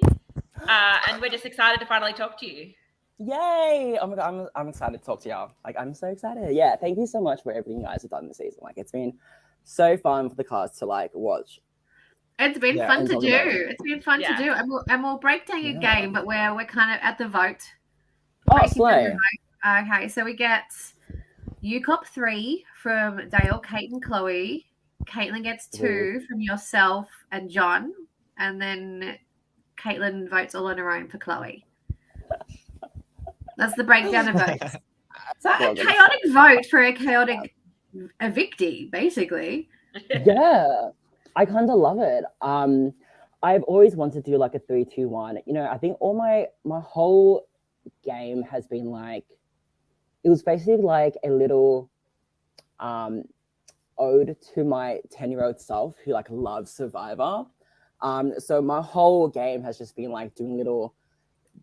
and we're just excited to finally talk to you. Yay! Oh my God, I'm excited to talk to y'all. Like, I'm so excited. Yeah, thank you so much for everything you guys have done this season. Like, it's been so fun for the cast to like watch. It's been fun to do. It's been fun to do, and we'll break down your game, but we're kind of at the vote. Oh, slay. Okay, so we get you cop 3 from Dale, Kate, and Chloe. Caitlin gets 2 from yourself and John, and then Caitlin votes all on her own for Chloe. That's the breakdown of votes. So a chaotic vote for a chaotic evictee, basically. Yeah, I kind of love it. I've always wanted to do like a 3-2-1. You know, I think all my whole game has been like, it was basically like a little ode to my 10-year-old self who like loves Survivor. So my whole game has just been like doing little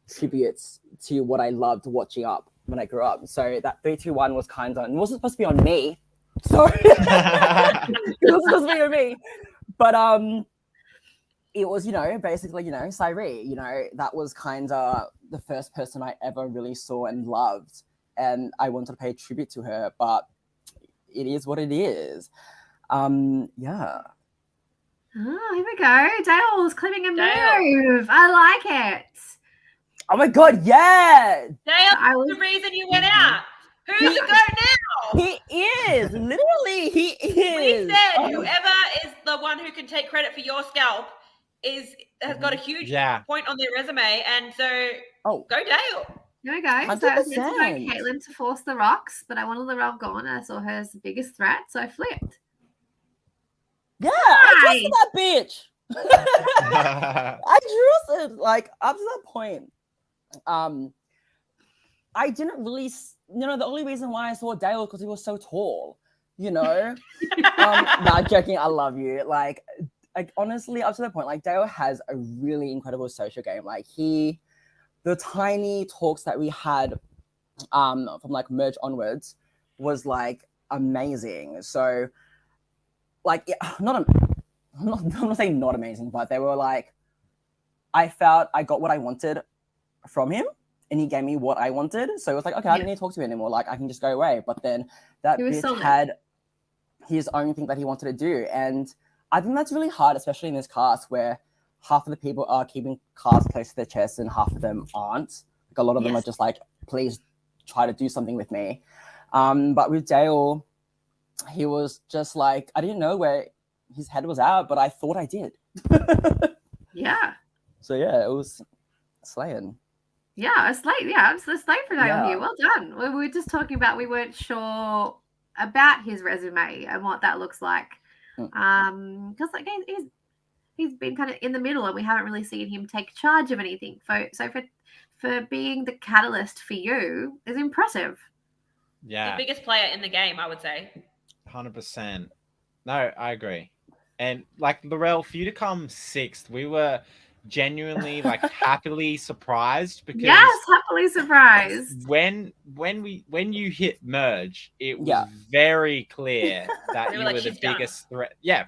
tributes to what I loved watching up when I grew up. So that 3-2-1 was kind of, it wasn't supposed to be on me. Sorry. It wasn't supposed to be on me. But it was, basically, Cyree, that was kind of the first person I ever really saw and loved. And I wanted to pay tribute to her, but it is what it is. Yeah. Oh, here we go. Dale's clipping a move. I like it. Oh my God, yeah. Dale, the reason you went out. Who's it go now? He is. Literally, he is. We said whoever is the one who can take credit for your scalp has got a huge point on their resume. And so go Dale. Here we go. 100%. So I was meant to vote Caitlin to force the rocks, but I wanted the rock gone. I saw her as the biggest threat, so I flipped. Yeah, I trusted that bitch. I trusted, up to that point. I didn't really, the only reason why I saw Dale because he was so tall, No, I'm joking. I love you. Honestly, up to the point, Dale has a really incredible social game. The tiny talks that we had from merge onwards was amazing. So I'm not saying not amazing, but they were I felt I got what I wanted from him and he gave me what I wanted. So it was okay, I don't need to talk to you anymore. I can just go away. But then that bitch had his own thing that he wanted to do. And I think that's really hard, especially in this cast where half of the people are keeping cards close to their chest and half of them aren't. A lot of them are just please try to do something with me. But with Dale, he was just I didn't know where his head was at, but I thought I did. Yeah. So yeah, it was slaying. Yeah, a slate. Yeah, it's a slate for Dale here. Well done. We were just talking about we weren't sure about his resume and what that looks like. Because he's been kind of in the middle and we haven't really seen him take charge of anything. For being the catalyst for you is impressive. Yeah. The biggest player in the game, I would say. 100%. No, I agree. And Laurel, for you to come 6th, we were genuinely happily surprised because happily surprised. When you hit merge, it was very clear that you were the biggest threat. Yeah.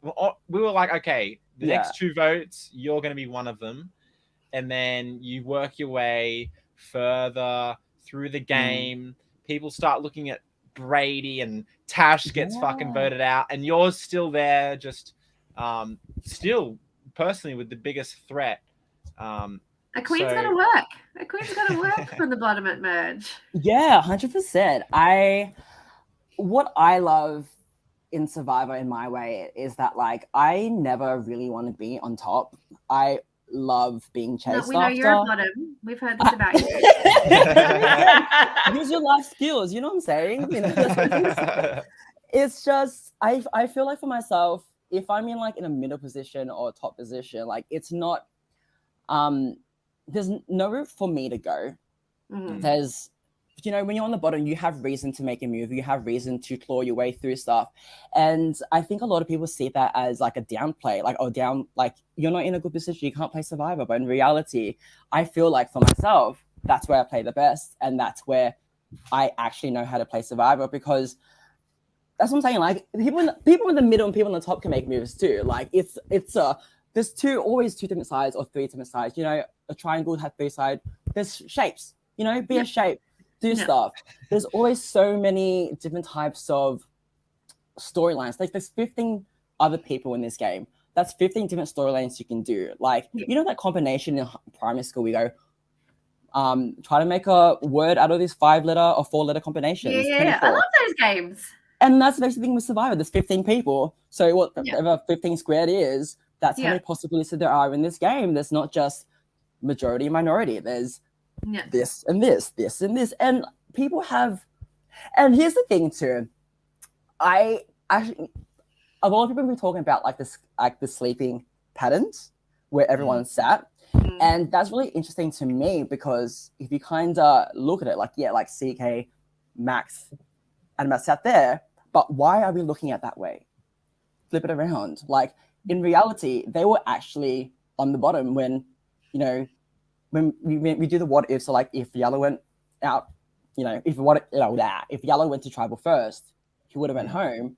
We were okay, the next 2 votes, you're going to be one of them. And then you work your way further through the game. People start looking at Brady and Tash gets fucking voted out. And you're still there, just still personally with the biggest threat. A queen's got to work. A queen's got to work from the bottom at merge. Yeah, 100%. What I love in Survivor in my way is that I never really want to be on top. I love being chased. We know you're a bottom. We've heard this about you. Use your life skills. You know what I'm saying? It's just I feel for myself, if I'm in in a middle position or top position, it's not there's nowhere for me to go. There's when you're on the bottom, you have reason to make a move. You have reason to claw your way through stuff. And I think a lot of people see that as a downplay, you're not in a good position. You can't play Survivor. But in reality, I feel for myself, that's where I play the best. And that's where I actually know how to play Survivor because that's what I'm saying. People in the middle and people in the top can make moves too. There's always 2 different sides or 3 different sides. A triangle has 3 sides. There's shapes, be a shape. Do stuff. There's always so many different types of storylines. There's 15 other people in this game. That's 15 different storylines you can do. That combination in primary school, we go, try to make a word out of these 5-letter or 4-letter combinations. Yeah. I love those games. And that's the basic thing with Survivor. There's 15 people. So whatever 15 squared is, that's how many possibilities there are in this game. There's not just majority and minority. There's this and this and this. And people have, and here's the thing too. I actually, a lot of people have been talking about the sleeping patterns where everyone sat. And that's really interesting to me because if you kind of look at it, CK, Max, and Matt sat there, but why are we looking at that way? Flip it around. in reality, they were actually on the bottom when, you know, when we do the what if. So like if Yellow went out, you know, if Yellow went to tribal first, he would have went home.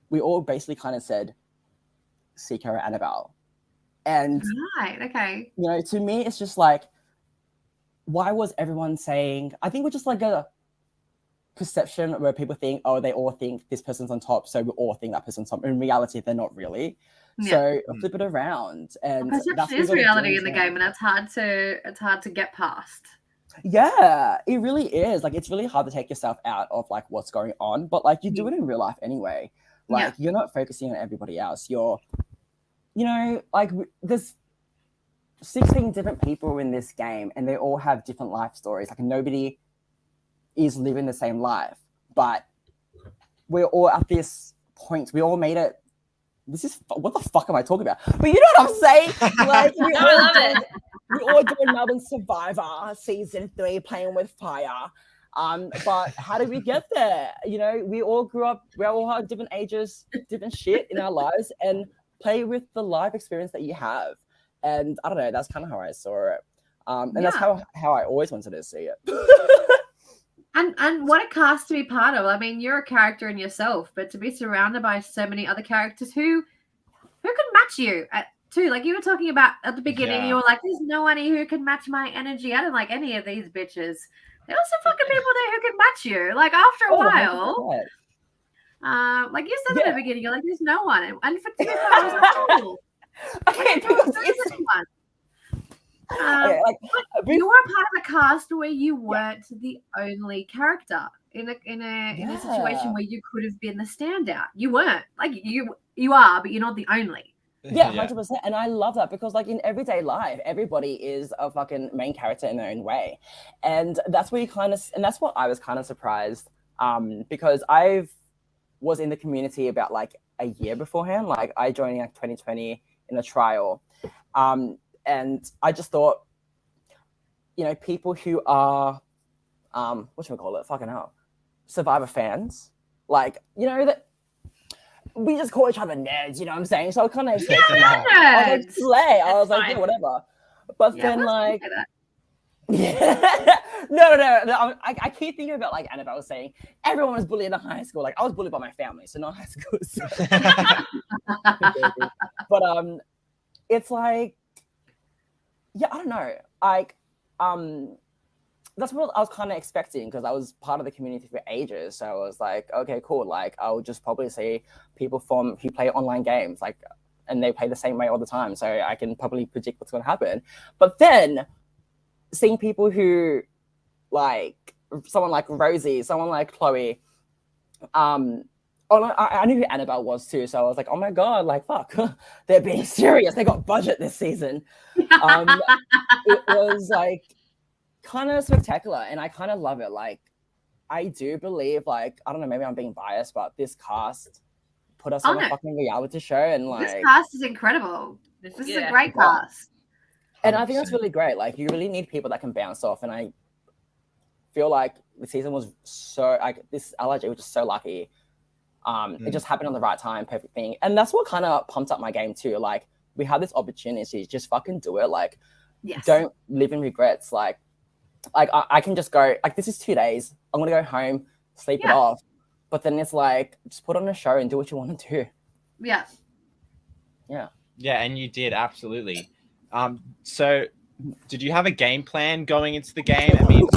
We all basically kind of said Seeker or Annabelle. And right, okay. You know, to me, it's just like, why was everyone saying? I think we're just like a perception where people think, oh, they all think this person's on top, so we all think that person's on top. In reality, they're not really. Yeah. So flip it around, and perception is reality in the game, and it's hard to get past. Yeah, it really is. Like, it's really hard to take yourself out of like what's going on, but like you do it in real life anyway. Like you're not focusing on everybody else. You're, you know, like there's 16 different people in this game, and they all have different life stories. Like nobody is living the same life, but we're all at this point. We all made it. This is what the fuck am I talking about? But you know what I'm saying? Like we all doing Melbourne Survivor season 3, playing with fire. But how did we get there? You know, we all grew up. We all had different ages, different shit in our lives, and play with the life experience that you have. And I don't know. That's kind of how I saw it. And that's how I always wanted to see it. And what a cast to be part of. I mean, you're a character in yourself, but to be surrounded by so many other characters who could match you too. Like you were talking about at the beginning, you were like, there's no one who can match my energy. I don't like any of these bitches. There are some fucking people there who can match you. Like after a while, like you said at the beginning, you're like, there's no one. And for 2 years, I was like, oh. You were part of a cast where you weren't the only character in a situation where you could have been the standout. You weren't. Like you are, but you're not the only. Yeah, 100%. And I love that because like in everyday life, everybody is a fucking main character in their own way. And that's where that's what I was kind of surprised because I was in the community about like a year beforehand. Like I joined in like 2020 in a trial. And I just thought, you know, people who are, fucking hell, Survivor fans, like, you know, that we just call each other nerds, you know what I'm saying? So I kind of expected that. I was like, slay. I was like, yeah, whatever. But then, like, no. I keep thinking about, like, Annabelle was saying, everyone was bullied in high school. Like, I was bullied by my family, so not high school. So. But it's like, yeah, I don't know. Like, that's what I was kind of expecting because I was part of the community for ages. So I was like, okay, cool. Like, I'll just probably see people who play online games, like, and they play the same way all the time. So I can probably predict what's going to happen. But then seeing people who, like, someone like Rosie, someone like Chloe, I knew who Annabelle was too, so I was like, oh my god, like fuck, they're being serious. They got budget this season. It was like kind of spectacular, and I kind of love it. Like, I do believe, like, I don't know, maybe I'm being biased, but this cast put us on a fucking reality show, and like this cast is incredible. This is a great cast, and I think that's really great. Like, you really need people that can bounce off, and I feel like the season was so like this. LRG was just so lucky. It just happened on the right time, perfect thing. And that's what kind of pumped up my game too. Like, we had this opportunity, just fucking do it. Like, don't live in regrets. Like I can just go, like, this is 2 days. I'm going to go home, sleep it off. But then it's like, just put on a show and do what you want to do. Yeah. Yeah. Yeah, and you did, absolutely. So did you have a game plan going into the game? I mean,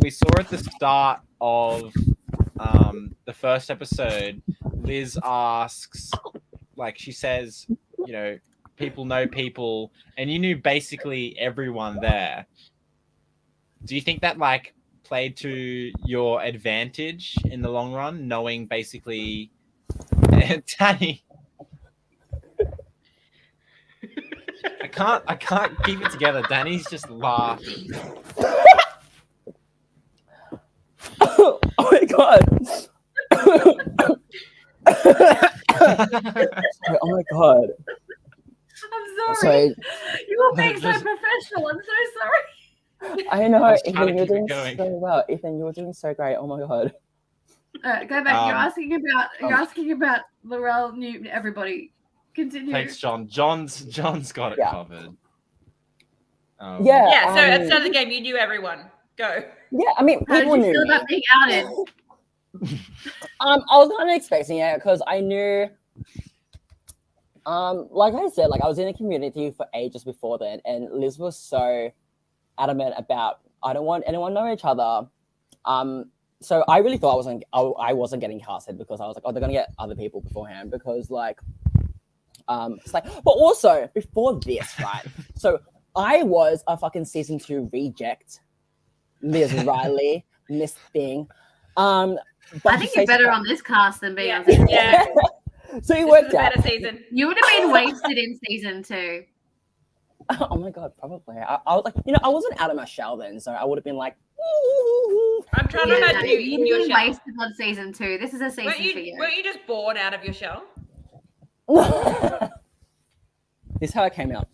we saw at the start of the first episode, Liz asks, like, she says, you know, people know people, and you knew basically everyone there. Do you think that, like, played to your advantage in the long run, knowing basically Dani? I can't keep it together. Dani's just laughing. Oh my god. Oh my god. I'm sorry. You were being so professional. I'm so sorry. I know, Ethan, you're doing so well. Ethan, you're doing so great. Oh my god. Go back. You're asking about Laurel knew everybody. Continue. Thanks, John. John's got it covered. Yeah. So at the start of the game, you knew everyone. Go. Yeah, I mean, How did people you knew feel me. about being outed? I was kind of expecting it because I knew. Like I said, like I was in a community for ages before then, and Liz was so adamant about I don't want anyone to know each other. So I really thought I wasn't getting casted because I was like, oh, they're gonna get other people beforehand because like, it's like, but also before this, right? So I was a fucking season 2 reject, Ms. Riley, Miss Thing. But I think you're better on this cast than being on season 2. Yeah. So it worked out. Better season. You would have been wasted in season 2. Oh my god, probably. I was like, I wasn't out of my shell then, so I would have been like. I'm trying to imagine you in your shell. Wasted on season 2. This is a season for you. Weren't you just born out of your shell? This is how I came out.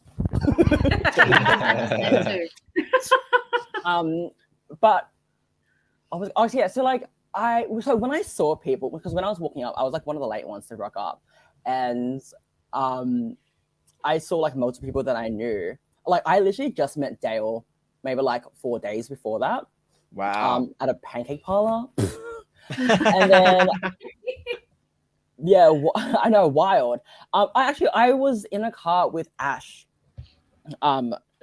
But I was yeah. So like so when I saw people, because when I was walking up, I was like one of the late ones to rock up, and I saw like multiple people that I knew. Like I literally just met Dale maybe like 4 days before that. Wow. At a pancake parlor. And then yeah, I know, wild. I was in a car with Ash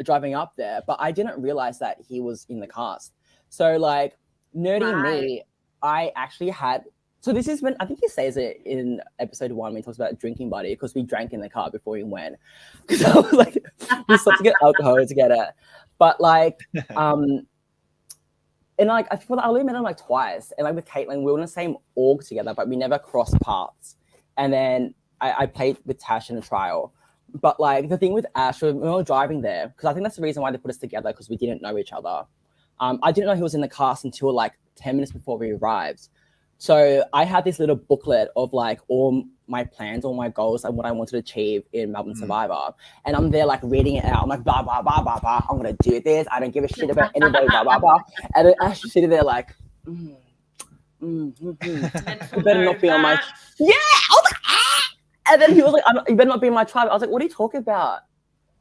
driving up there, but I didn't realize that he was in the cast. So like nerdy me, I actually had. So this is when I think he says it in episode 1 when he talks about drinking buddy, because we drank in the car before we went. Because I was like, we stopped to get alcohol to get it. But like, and like I feel like I only met him like twice. And like with Caitlin, we were in the same org together, but we never crossed paths. And then I played with Tash in a trial. But like the thing with Ash, when we were driving there, because I think that's the reason why they put us together, because we didn't know each other. I didn't know he was in the cast until like 10 minutes before we arrived. So I had this little booklet of like all my plans, all my goals, and what I wanted to achieve in Melbourne Survivor. And I'm there like reading it out. I'm like, blah, blah, blah, blah, blah. I'm going to do this. I don't give a shit about anybody, blah, blah, blah. And then Ash was sitting there like, You better not be on my... Yeah! I was like, ah! And then he was like, you better not be in my tribe. I was like, what are you talking about?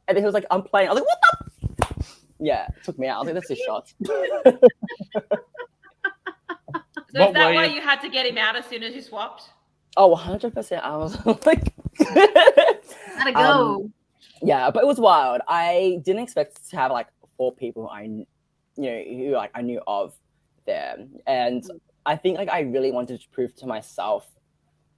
And then he was like, I'm playing. I was like, what the... Yeah, it took me out. I was like, that's a shot. So is that why you had to get him out as soon as you swapped? Oh, 100%. I was like... Gotta go. Yeah, but it was wild. I didn't expect to have like 4 people who like I knew of there. And I think like I really wanted to prove to myself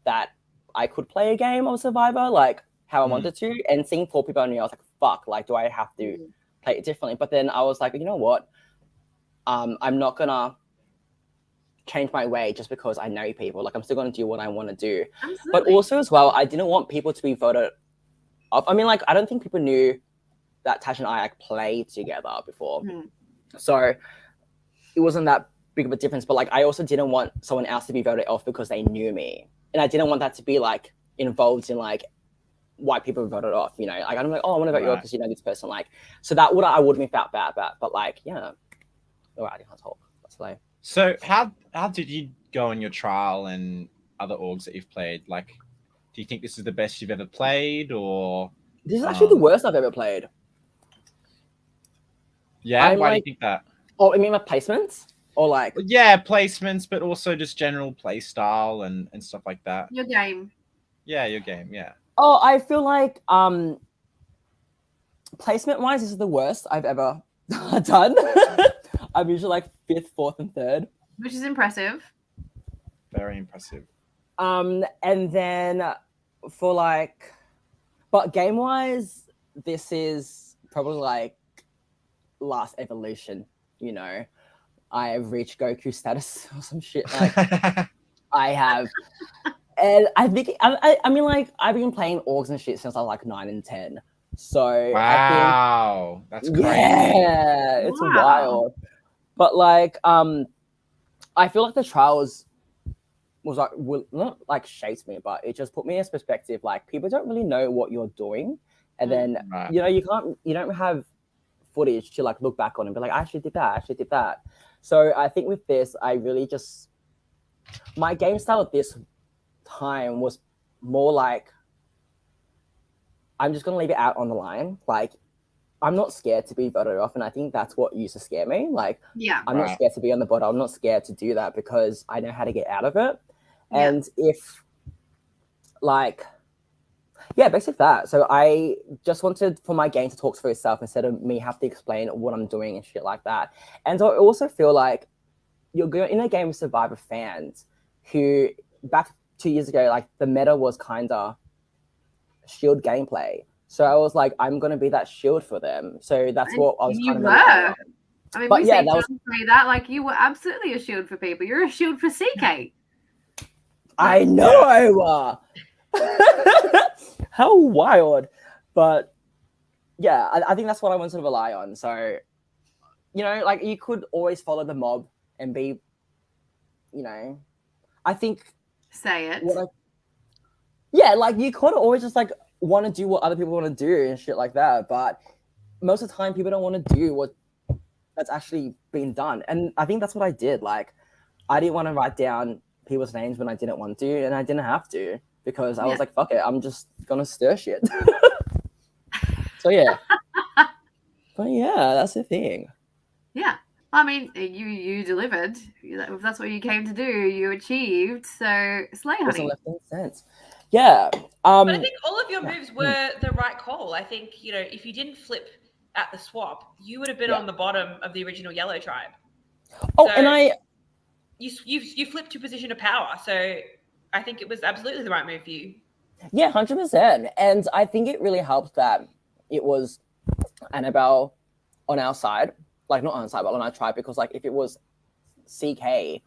that I could play a game of Survivor, like how I wanted to. And seeing 4 people I knew, I was like, fuck, like, do I have to play it differently? But then I was like, you know what? I'm not gonna change my way just because I know people. Like, I'm still gonna do what I want to do. Absolutely. But also as well, I didn't want people to be voted off. I mean, like, I don't think people knew that Tash and I like played together before. So it wasn't that big of a difference. But like, I also didn't want someone else to be voted off because they knew me. And I didn't want that to be like involved in like why people were voted off, you know? Like, I'm like, oh, I want to vote you off because you know this person. Like, so that I would have been felt bad about. But like, yeah. All right, I can't talk. That's like. So how did you go on your trial and other orgs that you've played? Like, do you think this is the best you've ever played, or this is actually the worst I've ever played? Yeah, why do you think that? Oh, I mean my placements, or like placements, but also just general play style and stuff like that. Your game. Yeah, your game. Yeah. Oh, I feel like placement wise, this is the worst I've ever done. I'm usually like 5th, 4th, and 3rd, which is impressive. Very impressive. And then for like, but game wise, this is probably like last evolution. You know, I have reached Goku status or some shit. Like I have, and I think I mean like I've been playing orgs and shit since I was like 9 and 10. So wow, that's crazy. Yeah, it's wild. But like, I feel like the trials was like not like shaped me, but it just put me in perspective. Like people don't really know what you're doing, and then you know you don't have footage to like look back on and be like, I actually did that. So I think with this, I really just my game style at this time was more like I'm just gonna leave it out on the line. Like, I'm not scared to be voted off, and I think that's what used to scare me. Like, I'm not scared to be on the bottom. I'm not scared to do that because I know how to get out of it. Yeah. And if, like, yeah, basically that. So I just wanted for my game to talk for itself instead of me have to explain what I'm doing and shit like that. And so I also feel like you're in a game with Survivor fans who back 2 years ago, like the meta was kind of shield gameplay. So I was like, I'm going to be that shield for them. So that's what I was kind of. You were. I mean, but we yeah, say that like you were absolutely a shield for people. You're a shield for CK. I know I were. How wild. But yeah, I think that's what I wanted to rely on. So, you know, like you could always follow the mob and be, you know, I think. Say it. Yeah, like you could always just like want to do what other people want to do and shit like that. But most of the time, people don't want to do what that's actually been done. And I think that's what I did. Like, I didn't want to write down people's names when I didn't want to, and I didn't have to because I was like, fuck it, I'm just gonna stir shit. So yeah. But yeah, that's the thing. Yeah. I mean, you delivered. If that's what you came to do, you achieved. So slay, honey. Doesn't make sense. Yeah. But I think all of your moves were the right call. I think, you know, if you didn't flip at the swap, you would have been on the bottom of the original yellow tribe. Oh, so and you flipped to position of power. So I think it was absolutely the right move for you. Yeah, 100%. And I think it really helped that it was Annabelle on our side. Like, not on our side, but on our tribe. Because, like, if it was CK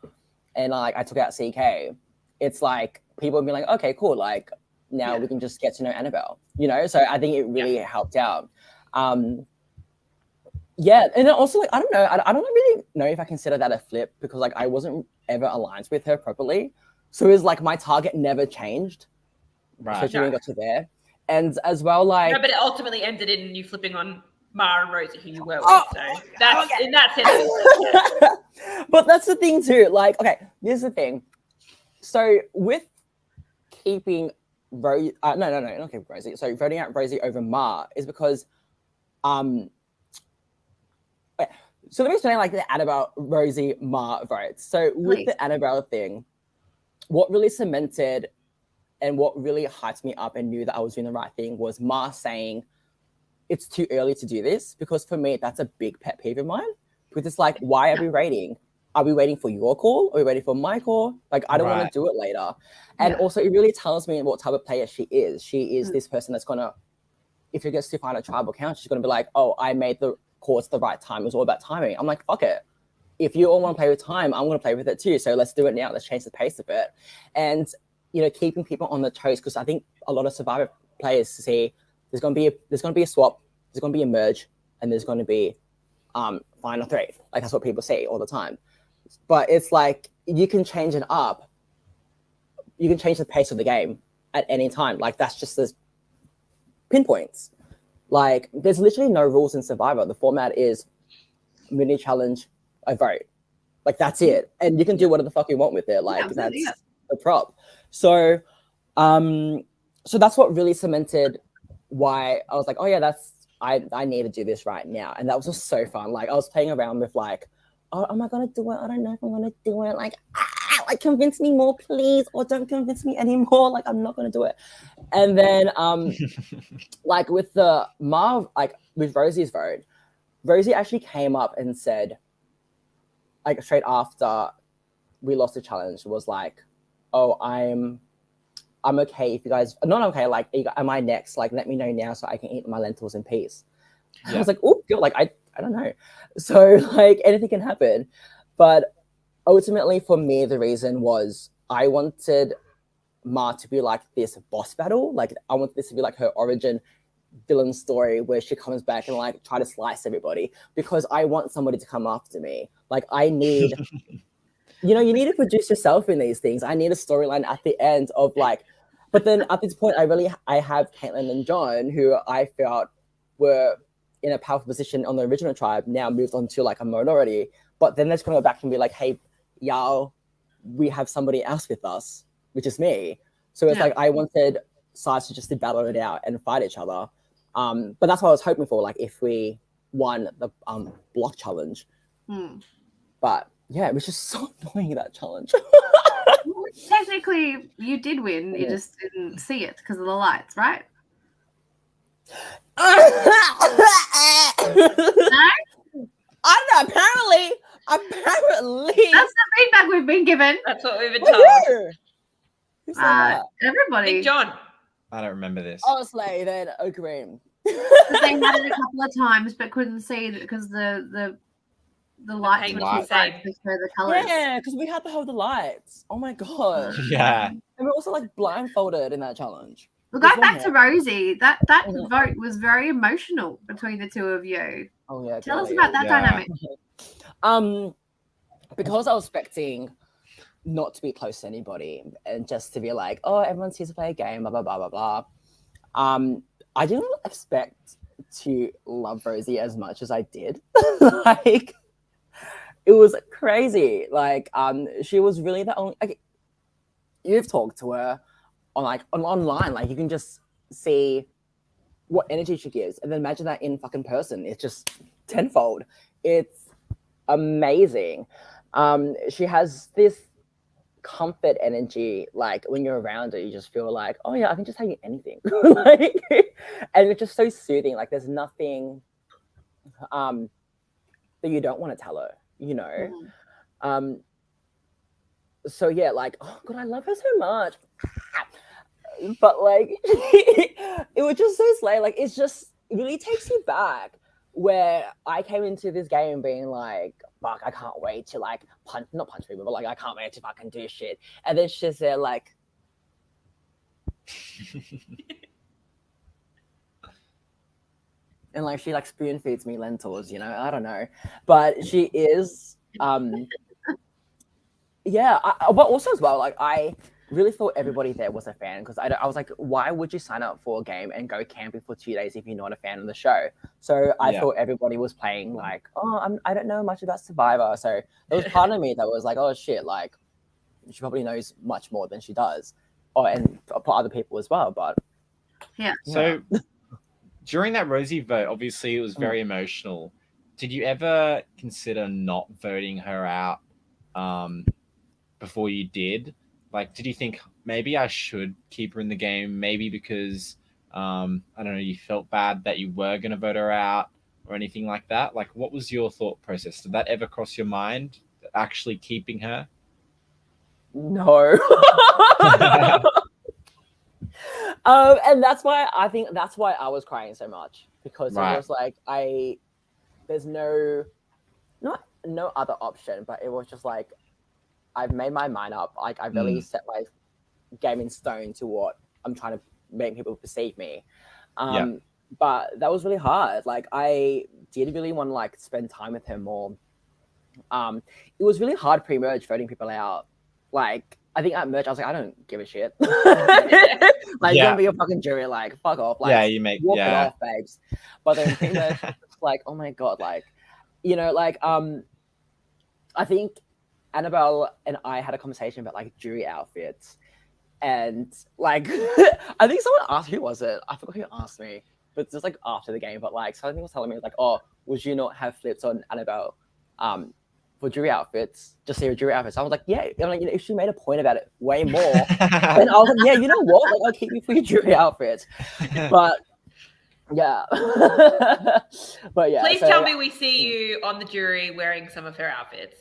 and, like, I took out CK, it's like people would be like, okay, cool. Like, now we can just get to know Annabelle, you know? So I think it really helped out. Yeah, and also, like, I don't know. I don't really know if I consider that a flip because, like, I wasn't ever aligned with her properly. So it was like my target never changed. Right. Especially when we got to there. And as well, like... No, but it ultimately ended in you flipping on Mara and Rosie, who you were with. So that's, in that sense... But that's the thing, too. Like, okay, here's the thing. So with keeping Rosie... not keeping Rosie. So voting out Rosie over Mara is because... So let me explain like the Annabelle, Rosie, Mara votes. So with the Annabelle thing, what really cemented and what really hyped me up and knew that I was doing the right thing was Mara saying, it's too early to do this. Because for me, that's a big pet peeve of mine. Because it's like, why are we waiting? Are we waiting for your call? Are we waiting for my call? Like, I don't want to do it later. And also, it really tells me what type of player she is. She is this person that's going to, if she gets to find a tribal count, she's going to be like, oh, I made the call at the right time. It was all about timing. I'm like, fuck it. If you all want to play with time, I'm going to play with it too. So let's do it now. Let's change the pace of it. And, you know, keeping people on the toes, because I think a lot of Survivor players see there's going to be a swap, there's going to be a merge, and there's going to be final three. Like, that's what people say all the time. But it's like, you can change it up. You can change the pace of the game at any time. Like, that's just the pinpoints. Like, there's literally no rules in Survivor. The format is mini challenge, a vote. Like, that's it. And you can do whatever the fuck you want with it. Like, that's the prop. So, so that's what really cemented why I was like, oh yeah, I need to do this right now. And that was just so fun. Like, I was playing around with like, oh, am I gonna do it? I don't know if I'm gonna do it. Like, convince me more, please, or don't convince me anymore. Like, I'm not gonna do it. And then, like with the Marv, like with Rosie's vote, Rosie actually came up and said, like straight after we lost the challenge, was like, oh, I'm okay if you guys not okay. Like, am I next? Like, let me know now so I can eat my lentils in peace. Yeah. I was like, oh, girl, like I don't know. So like anything can happen, but ultimately for me, the reason was I wanted Ma to be like this boss battle. Like, I want this to be like her origin villain story where she comes back and like try to slice everybody, because I want somebody to come after me. Like, I need, you know, you need to produce yourself in these things. I need a storyline at the end of like, but then at this point, I have Caitlin and John, who I felt were in a powerful position on the original tribe, now moved on to like a minority. But then they're just going to go back and be like, hey, y'all, we have somebody else with us, which is me. So it's like, I wanted sides to just to battle it out and fight each other. But that's what I was hoping for, like if we won the block challenge. But yeah, it was just so annoying, that challenge. Technically, you did win. You just didn't see it because of the lights, right? I don't know. Apparently. That's the feedback we've been given. That's what we've been told. Who said that? Everybody. Big John. I don't remember this. Honestly, then agree. They had it a couple of times, but couldn't see it because the lights were too bright to show the colors. Yeah, because we had to hold the lights. Oh my god. Yeah. And we're also like blindfolded in that challenge. Well, going back to Rosie, that vote was very emotional between the two of you. Oh yeah. Tell us about that dynamic. Because I was expecting not to be close to anybody and just to be like, oh, everyone's here to play a game, blah blah blah blah blah. I didn't expect to love Rosie as much as I did. Like, it was crazy. Like, she was really the only. Like, you've talked to her online. Like, you can just see what energy she gives, and then imagine that in fucking person. It's just tenfold. It's amazing. She has this comfort energy. Like, when you're around her, you just feel like, oh yeah, I can just tell you anything. Like, and it's just so soothing. Like, there's nothing that you don't want to tell her, you know. So yeah, like, oh god, I love her so much. But like, it was just so slay. Like, it really takes you back where I came into this game being like, fuck, I can't wait to like not punch people, but like, I can't wait to fucking do shit. And then she's there like, and like, she like spoon feeds me lentils, you know, I don't know. But she is, yeah, but also as well, like, I really thought everybody there was a fan, because I was like, why would you sign up for a game and go camping for 2 days if you're not a fan of the show? So I thought everybody was playing like, oh, I don't know much about Survivor. So there was part of me that was like, oh shit, like, she probably knows much more than she does, and for other people as well. But yeah. So during that Rosie vote, obviously it was very emotional. Did you ever consider not voting her out before you did? Like, did you think maybe I should keep her in the game? Maybe because, I don't know, you felt bad that you were going to vote her out or anything like that? Like, what was your thought process? Did that ever cross your mind, actually keeping her? No. And that's why I think that's why I was crying so much, because it was like, there's no other option, but it was just like, I've made my mind up. Like, I've really set my game in stone to what I'm trying to make people perceive me. But that was really hard. Like, I did really want to like spend time with her more. It was really hard pre-merge voting people out. Like, I think at merge, I was like, I don't give a shit. Like, don't be a fucking jury. Like, fuck off. Like, walk it off, babes. But then pre-merge, like, oh my god, like, you know, like, I think Annabelle and I had a conversation about like jury outfits, and like, I think someone asked, who was it? I forgot who asked me, but just like after the game. But like, something was telling me like, oh, would you not have flips on Annabelle for jury outfits? Just see her jury outfits. I was like, yeah. I'm like, you know, if she made a point about it way more, then I was like, yeah, you know what? Like, I'll keep you for your jury outfits. But yeah. But yeah. Please tell me we see you on the jury wearing some of her outfits.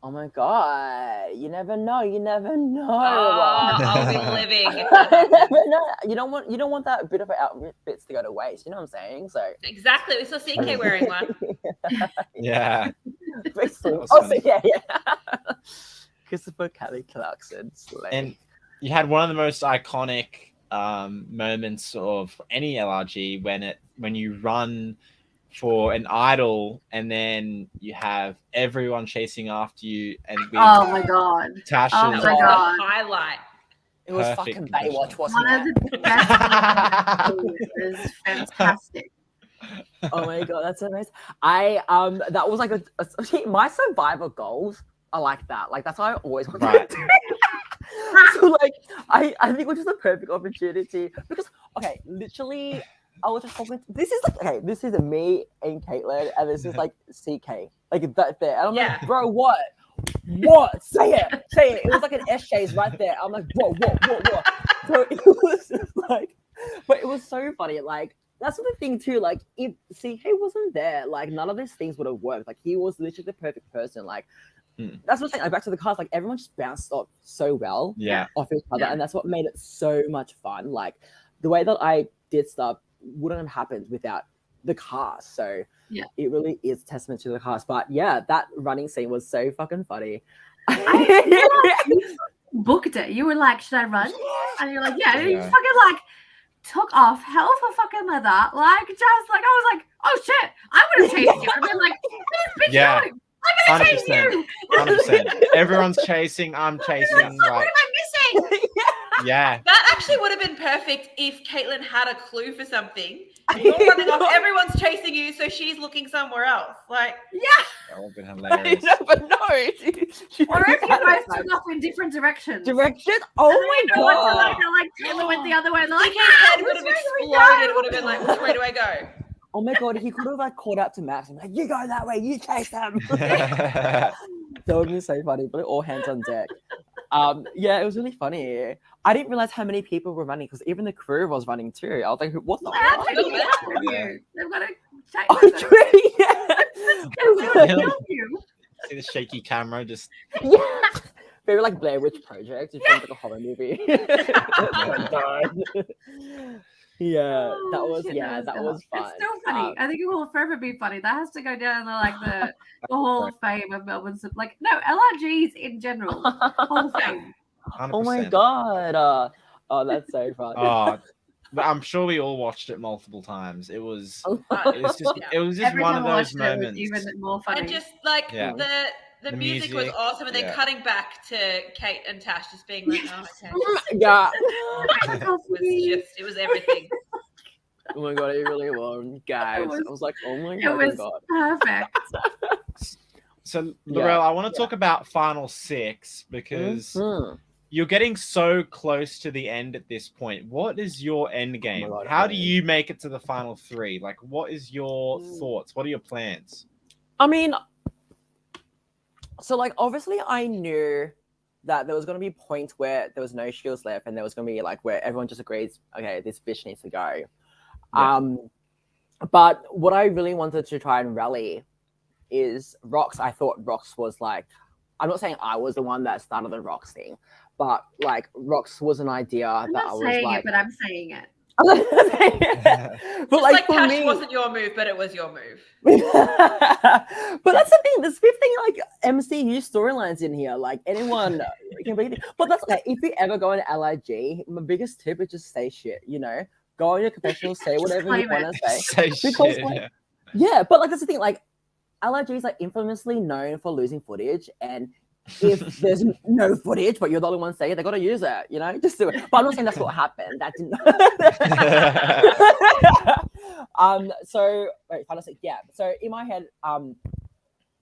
Oh my god! You never know. You never know. Oh, I'll be living. You don't want that bit of outfits to go to waste. You know what I'm saying? So exactly. We saw CK wearing one. Yeah. Oh, yeah. Christopher Kelly Clarkson. And you had one of the most iconic moments of any LRG when you run for an idol and then you have everyone chasing after you, and oh my god, Tasha's highlight. It was fucking Baywatch, wasn't it? One of the best. It was fantastic. Oh my god, that's amazing. That was like my Survivor goals are like that. Like, that's what I always wanted to do. So like, I think it was just a perfect opportunity because okay, literally I was just talking. This is me and Caitlin, and this is like CK, like that there. And I'm like, bro, what? What? Say it. It was like an S chase right there. I'm like, whoa. So it was just like, but it was so funny. Like that's the thing too. Like if CK wasn't there, like none of these things would have worked. Like he was literally the perfect person. Like that's what I'm saying. Like back to the cast, like everyone just bounced off so well off each other, and that's what made it so much fun. Like the way that I did stuff wouldn't have happened without the cast. So it really is testament to the cast. But yeah, that running scene was so fucking funny. You booked it. You were like, should I run? And you're like, yeah. And you fucking like took off hell for fucking leather. Like just like I was like, oh shit, I would have chased you. I've been like, where's bitch going? I'm gonna chase you. 100%. Everyone's chasing. I'm chasing. Like, what am I missing? Yeah. That actually would have been perfect if Caitlin had a clue for something. You're running off, everyone's chasing you, so she's looking somewhere else. Like, That would have been hilarious. But no. Or if you guys took off in different directions. Oh my god. Like Taylor went the other way. And like, CK's head would have exploded. It would have been like, which way do I go? Oh my god, he could have like called out to Max and like, you go that way, you chase them. That would be so funny, but all hands on deck. Yeah, it was really funny. I didn't realize how many people were running because even the crew was running too. I was like, what the fuck? They've got to check you. See the shaky camera just very like Blair Witch Project. It feels like a horror movie. Yeah, that was fun. It's still funny. I think it will forever be funny. That has to go down the Hall of Fame of Melbourne. Like no LRGs in general. Hall of Fame. 100%. Oh my god! Oh, that's so fun. But I'm sure we all watched it multiple times. It was just one of those moments. Even more funny. And just like the music was awesome, and then cutting back to Kate and Tash just being like, oh, okay. Yeah. It was everything. Oh my god, it really was, guys. I was like, oh my god. It was perfect. So, Laurel, I want to talk about Final Six because you're getting so close to the end at this point. What is your end game? How do you make it to the final three? Like, what is your thoughts? What are your plans? I mean, so like obviously I knew that there was going to be points where there was no shields left, and there was going to be like where everyone just agrees, okay, this bitch needs to go. Yeah. But what I really wanted to try and rally is Rox. I thought Rox was like, I'm not saying I was the one that started the Rox thing, but like Rox was an idea that I was like, but I'm saying it. But like for Tash me, wasn't your move, but it was your move. But that's the thing. There's 15 like MCU storylines in here. Like anyone can be. But that's like if you ever go on LIG, my biggest tip is just say shit. You know, go on your confessional, say whatever you want to say. Because shit, like, yeah, but like that's the thing. Like LIG is like infamously known for losing footage, and if there's no footage, but you're the only one saying it, they got to use it, you know, just do it. But I'm not saying that's what happened. That didn't. So wait, Final Six, yeah. So in my head,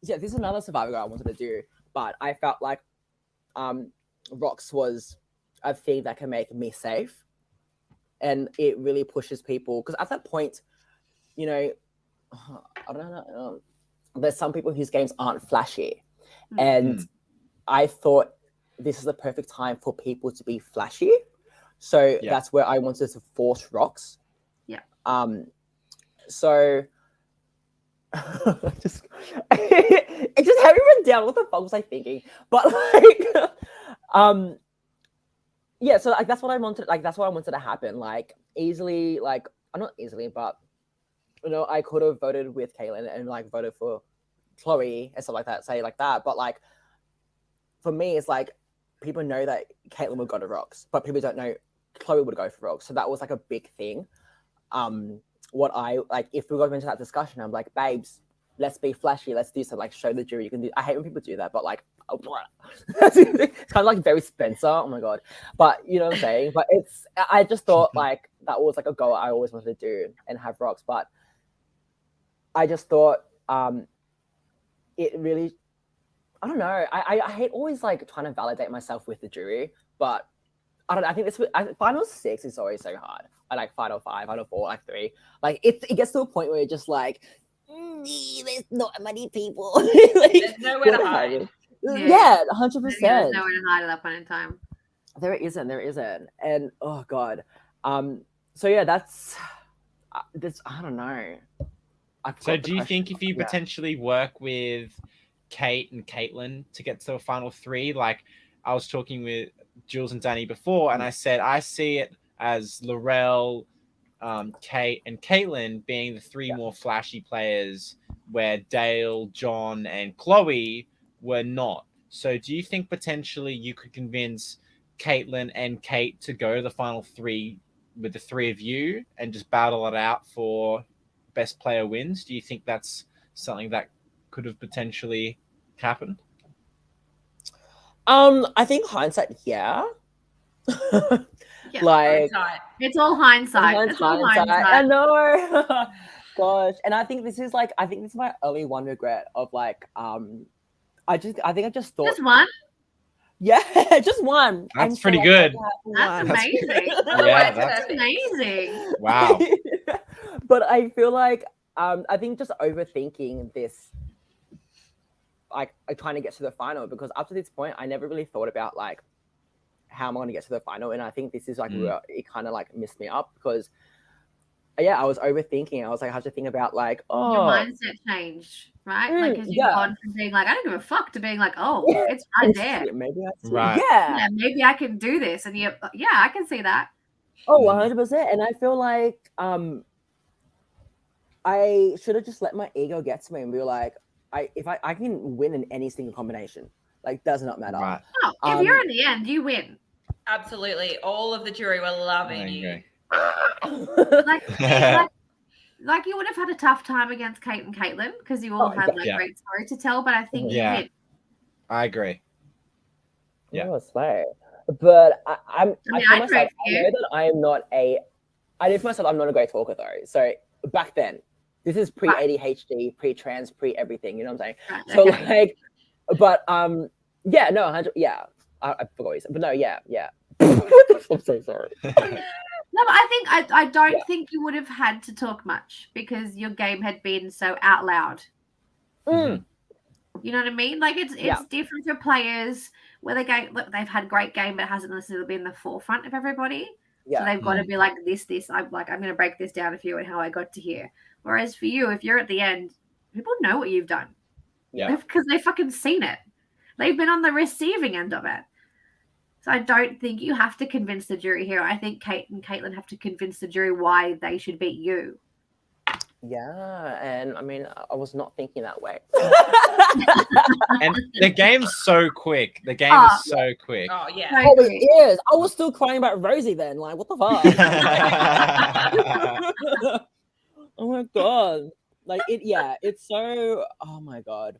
yeah, this is another Survivor Girl I wanted to do, but I felt like, Rox was a thing that can make me safe, and it really pushes people because at that point, you know, I don't know. There's some people whose games aren't flashy, and I thought this is the perfect time for people to be flashy. So that's where I wanted to force Rox. Yeah. So just it just had me run down. What the fuck was I thinking? But like, yeah. So like that's what I wanted. Like that's what I wanted to happen. Like easily, like not easily, but you know, I could have voted with Kaylin and like voted for Chloe and stuff like that. Say like that, but like. For me, it's like people know that Caitlin would go to Rox, but people don't know Chloe would go for Rox. So that was like a big thing. What I like, if we got into that discussion, I'm like, babes, let's be flashy. Let's do something, like show the jury you can do. I hate when people do that, but like, it's kind of like very Spencer. Oh my God. But you know what I'm saying? But I just thought like that was like a goal I always wanted to do and have Rox. But I just thought it really, I don't know. I hate always like trying to validate myself with the jury, but I don't know. I think final 6 is always so hard. I like final 5, final 4, like 3. Like it gets to a point where you're just like, there's not many people. Like, there's nowhere to hide. Yeah, 100%. There's nowhere to hide at that point in time. There isn't. And oh god. So yeah, that's this. I don't know. So do you think if you potentially work with Kate and Caitlin to get to a final 3, like I was talking with Jules and Dani before, and I said I see it as Laurel, Kate, and Caitlin being the 3 more flashy players, where Dale, John, and Chloe were not. So do you think potentially you could convince Caitlin and Kate to go to the final 3 with the 3 of you and just battle it out for best player wins? Do you think that's something that could have potentially happened? I think hindsight, yeah. Yeah, like hindsight. It's all hindsight. It's all hindsight. I know. Gosh, and I think this is my only one regret of like I think I just thought Just one. Yeah, just one. That's pretty good. That's amazing. Yeah, that's amazing. Wow. But I feel like I think just overthinking this, like trying to get to the final, because up to this point I never really thought about like how am I going to get to the final, and I think this is like where it kind of like messed me up, because I was overthinking. I was like, I have to think about like, your mindset changed, right? Like, because you've gone from being like, I don't give a fuck, to being like, oh, it's right there. Maybe that's right. Yeah, maybe I can do this, and I can see that. Oh, 100%. And I feel like I should have just let my ego get to me and be like, if I can win in any single combination, like does not matter. Right. Oh, if you're in the end, you win. Absolutely, all of the jury were loving you. Like you would have had a tough time against Kate and Caitlin, because you all had like great story to tell, but I think you win. I agree. Yeah. Oh, slay. But I know that I did for myself, I'm not a great talker though. So back then, this is pre-ADHD, pre-trans, pre-everything, you know what I'm saying? Right, so like, but yeah, no, 100, yeah. I forgot what you said, but no, yeah. I'm so sorry. No, but I don't think you would have had to talk much, because your game had been so out loud. Mm. You know what I mean? Like it's different for players where they've had great game, but it hasn't necessarily been the forefront of everybody. Yeah. So they've got to be like this. I'm going to break this down for you and how I got to here. Whereas for you, if you're at the end, people know what you've done. Yeah. Because they've fucking seen it. They've been on the receiving end of it. So I don't think you have to convince the jury here. I think Kate and Caitlin have to convince the jury why they should beat you. Yeah, and I mean, I was not thinking that way. And the game's so quick. The game is so quick. Oh, yeah. Oh, it is. I was still crying about Rosie then. Like, what the fuck? Oh my god. Like it's so, oh my god.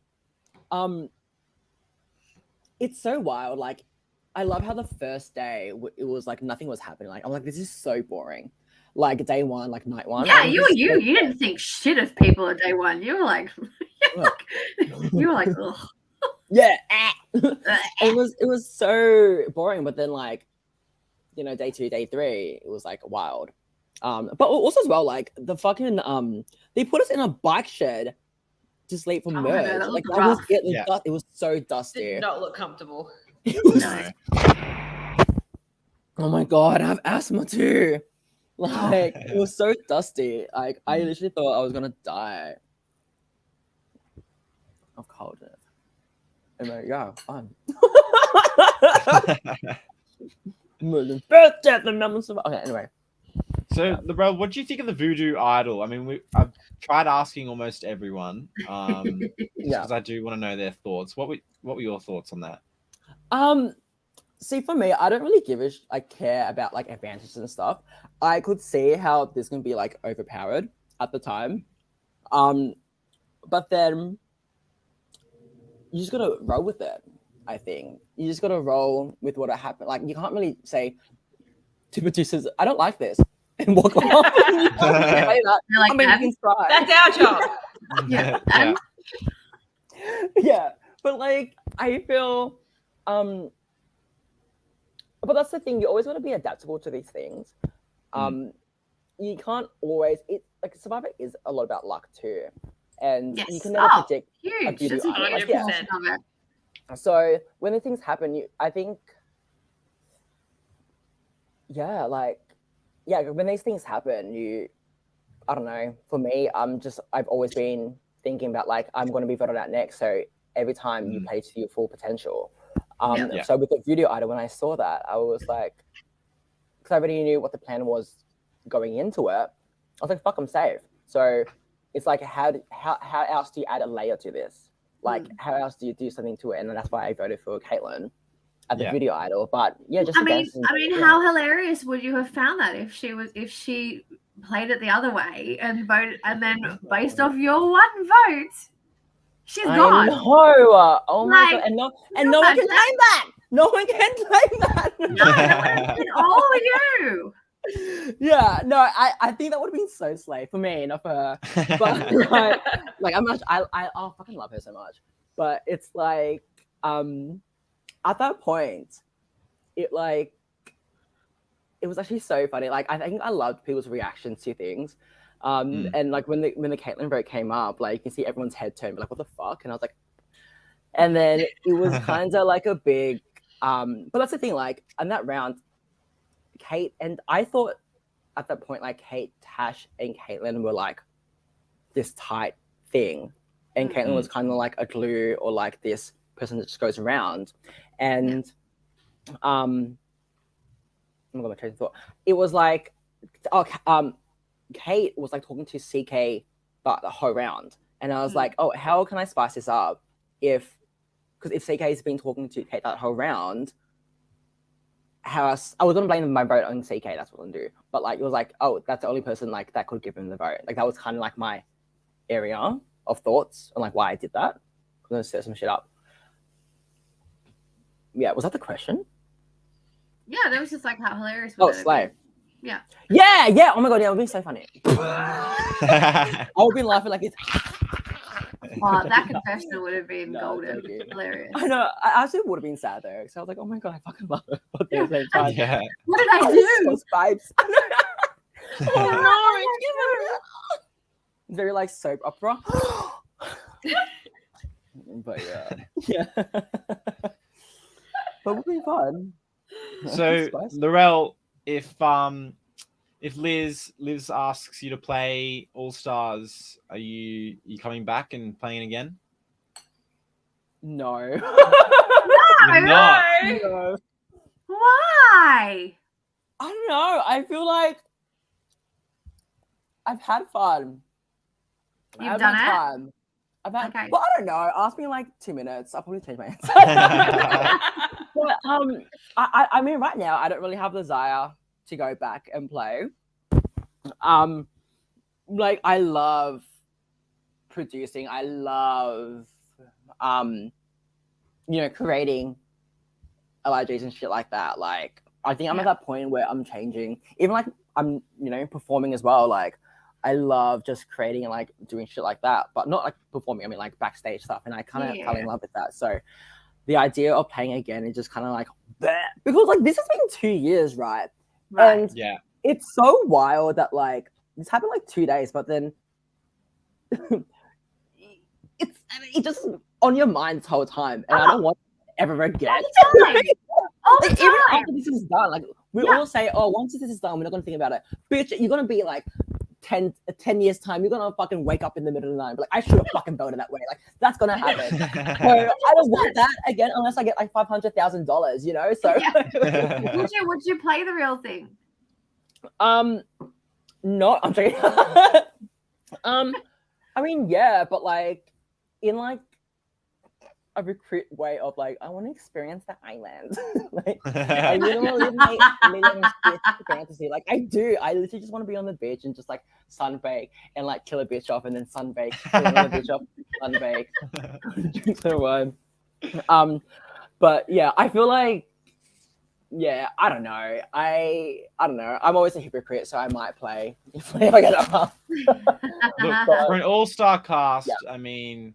It's so wild. Like, I love how the first day it was like nothing was happening. Like, I'm like, this is so boring. Like day one, like night one. Yeah, you didn't think shit of people at day one. You were like, ugh. Yeah. it was so boring. But then like, you know, day 2, day 3, it was like wild. But also as well, like the fucking they put us in a bike shed to sleep for merge. God, like that was it. It was so dusty. Did not look comfortable. No. Oh my god, I have asthma too. Like it was so dusty. Like I literally thought I was gonna die of coldness. And like, yeah, fun. Okay, anyway. So, LeBron, what do you think of the voodoo idol? I mean, I've tried asking almost everyone, because I do want to know their thoughts. What were your thoughts on that? See, for me, I don't really care about like advantages and stuff. I could see how this can be like overpowered at the time, but then you just gotta roll with it. I think you just gotta roll with what happened. Like you can't really say to producers, "I don't like this," and walk off. You can't say that. Like, I mean, you can try. That's our job. Yeah, but like I feel, But that's the thing. You always got to be adaptable to these things. You can't always. Like Survivor is a lot about luck too, and you can never predict a beauty idol. So when the things happen, I think, when these things happen, I don't know. For me, I've always been thinking about like I'm going to be voted out next. So every time you play to your full potential. So with the video idol, when I saw that, I was like, because I already knew what the plan was going into it. I was like, fuck, I'm safe. So it's like, how else do you add a layer to this? Like, how else do you do something to it? And that's why I voted for Caitlin at the video idol. But just I mean, how hilarious would you have found that if she played it the other way and voted, and then based off your one vote, she's gone. Oh my god! And no one can claim that. No one can claim that. No, that would have been all you. Yeah, no, I think that would have been so slay for me, not for her. But like I fucking love her so much. But it's like, at that point, it was actually so funny. Like I think I loved people's reactions to things. And like when the Caitlyn vote came up, like you can see everyone's head turn, like what the fuck? And I was like, and then it was kind of like a big, but that's the thing. Like in that round, Kate and I thought at that point, like Kate, Tash, and Caitlyn were like this tight thing, and Caitlyn was kind of like a glue or like this person that just goes around, and oh my god, my train of thought. It was like, Kate was like talking to CK but the whole round, and I was like, oh, how can I spice this up? Because if CK has been talking to Kate that whole round, how else? I was gonna blame my vote on CK. That's what I'm gonna do. But like, it was like, oh, that's the only person like that could give him the vote. Like that was kind of like my area of thoughts and like why I did that. I'm gonna set some shit up. Yeah, was that the question? Yeah, that was just like how hilarious. Slay. Yeah. Oh my god, yeah, it would be so funny. I would be laughing like it's. Oh, that confession would have been golden. Hilarious. I know. I actually would have been sad though, so I was like, oh my god, I fucking love it. But at the same time, what did I do? Those vibes. Very like soap opera. But yeah. But it would be fun. So Laurel, if Liz asks you to play All Stars, are you coming back and playing again? No. No. Why? I don't know. I feel like I've had fun. You've done it? I've had, okay. Well, I don't know. Ask me in like 2 minutes. I'll probably change my answer. But I mean, right now, I don't really have the desire to go back and play. Like I love producing. I love, creating LIGs and shit like that. Like I think I'm at that point where I'm changing. Even like I'm, performing as well. Like I love just creating and like doing shit like that, but not like performing. I mean, like backstage stuff, and I kind of fell in love with that. So the idea of playing again is just kind of like bleh. Because like this has been 2 years, right? And it's so wild that like this happened like 2 days, but then it just on your mind this whole time, and I don't want to ever again. All the time. Even after this is done, like we all say, oh, once this is done, we're not gonna think about it. Bitch, you're gonna be like 10 years time, you're gonna fucking wake up in the middle of the night and be like, I should have fucking voted that way. Like that's gonna happen. So I don't want that again unless I get like $500,000, So would you play the real thing? No, I'm joking. I mean, yeah, but like in like a recruit way of like, I want to experience the island. Like I literally live my fantasy. Like I do. I literally just want to be on the beach and just like sunbake and like kill a bitch off and then sunbake, kill another bitch off, sunbake, drink some wine. But yeah, I feel like I don't know. I don't know. I'm always a hypocrite, so I might play if I get up. Look, for an all-star cast, I mean,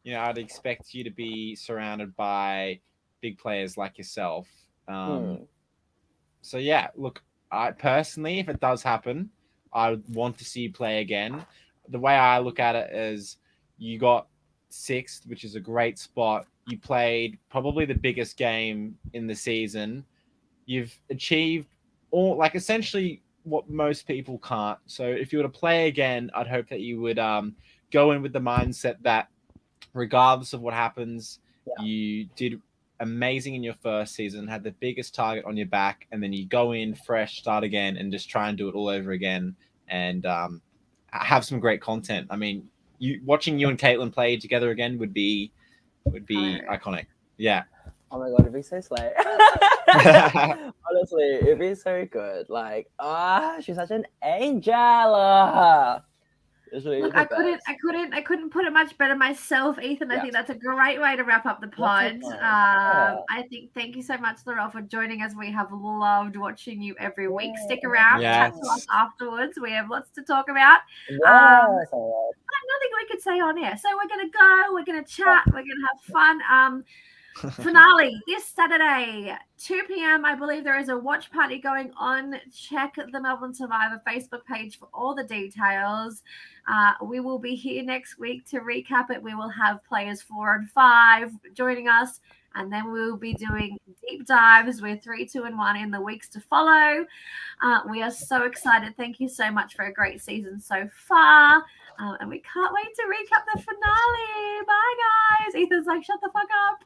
I'd expect you to be surrounded by big players like yourself. So yeah, look, I personally, if it does happen, I would want to see you play again. The way I look at it is you got 6th, which is a great spot. You played probably the biggest game in the season. You've achieved all, like, essentially what most people can't. So if you were to play again, I'd hope that you would go in with the mindset that regardless of what happens, you did amazing in your first season, had the biggest target on your back, and then you go in fresh, start again, and just try and do it all over again, and have some great content. I mean, watching you and Caitlin play together again would be iconic. Yeah. Oh my god, it'd be so slay. Honestly, it'd be so good. Like, she's such an angel. Look, I couldn't put it much better myself, Ethan. I think that's a great way to wrap up the pod. I think thank you so much, Laurel, for joining us. We have loved watching you every week. Stick around, chat to us afterwards. We have lots to talk about. Nothing we could say on air. So we're gonna go, we're gonna chat, we're gonna have fun. Finale this Saturday, 2 p.m. I believe there is a watch party going on. Check the Melbourne Survivor Facebook page for all the details. We will be here next week to recap it. We will have players 4 and 5 joining us, and then we will be doing deep dives with 3, 2, and 1 in the weeks to follow. We are so excited. Thank you so much for a great season so far. And we can't wait to recap the finale. Bye, guys. Ethan's like, shut the fuck up.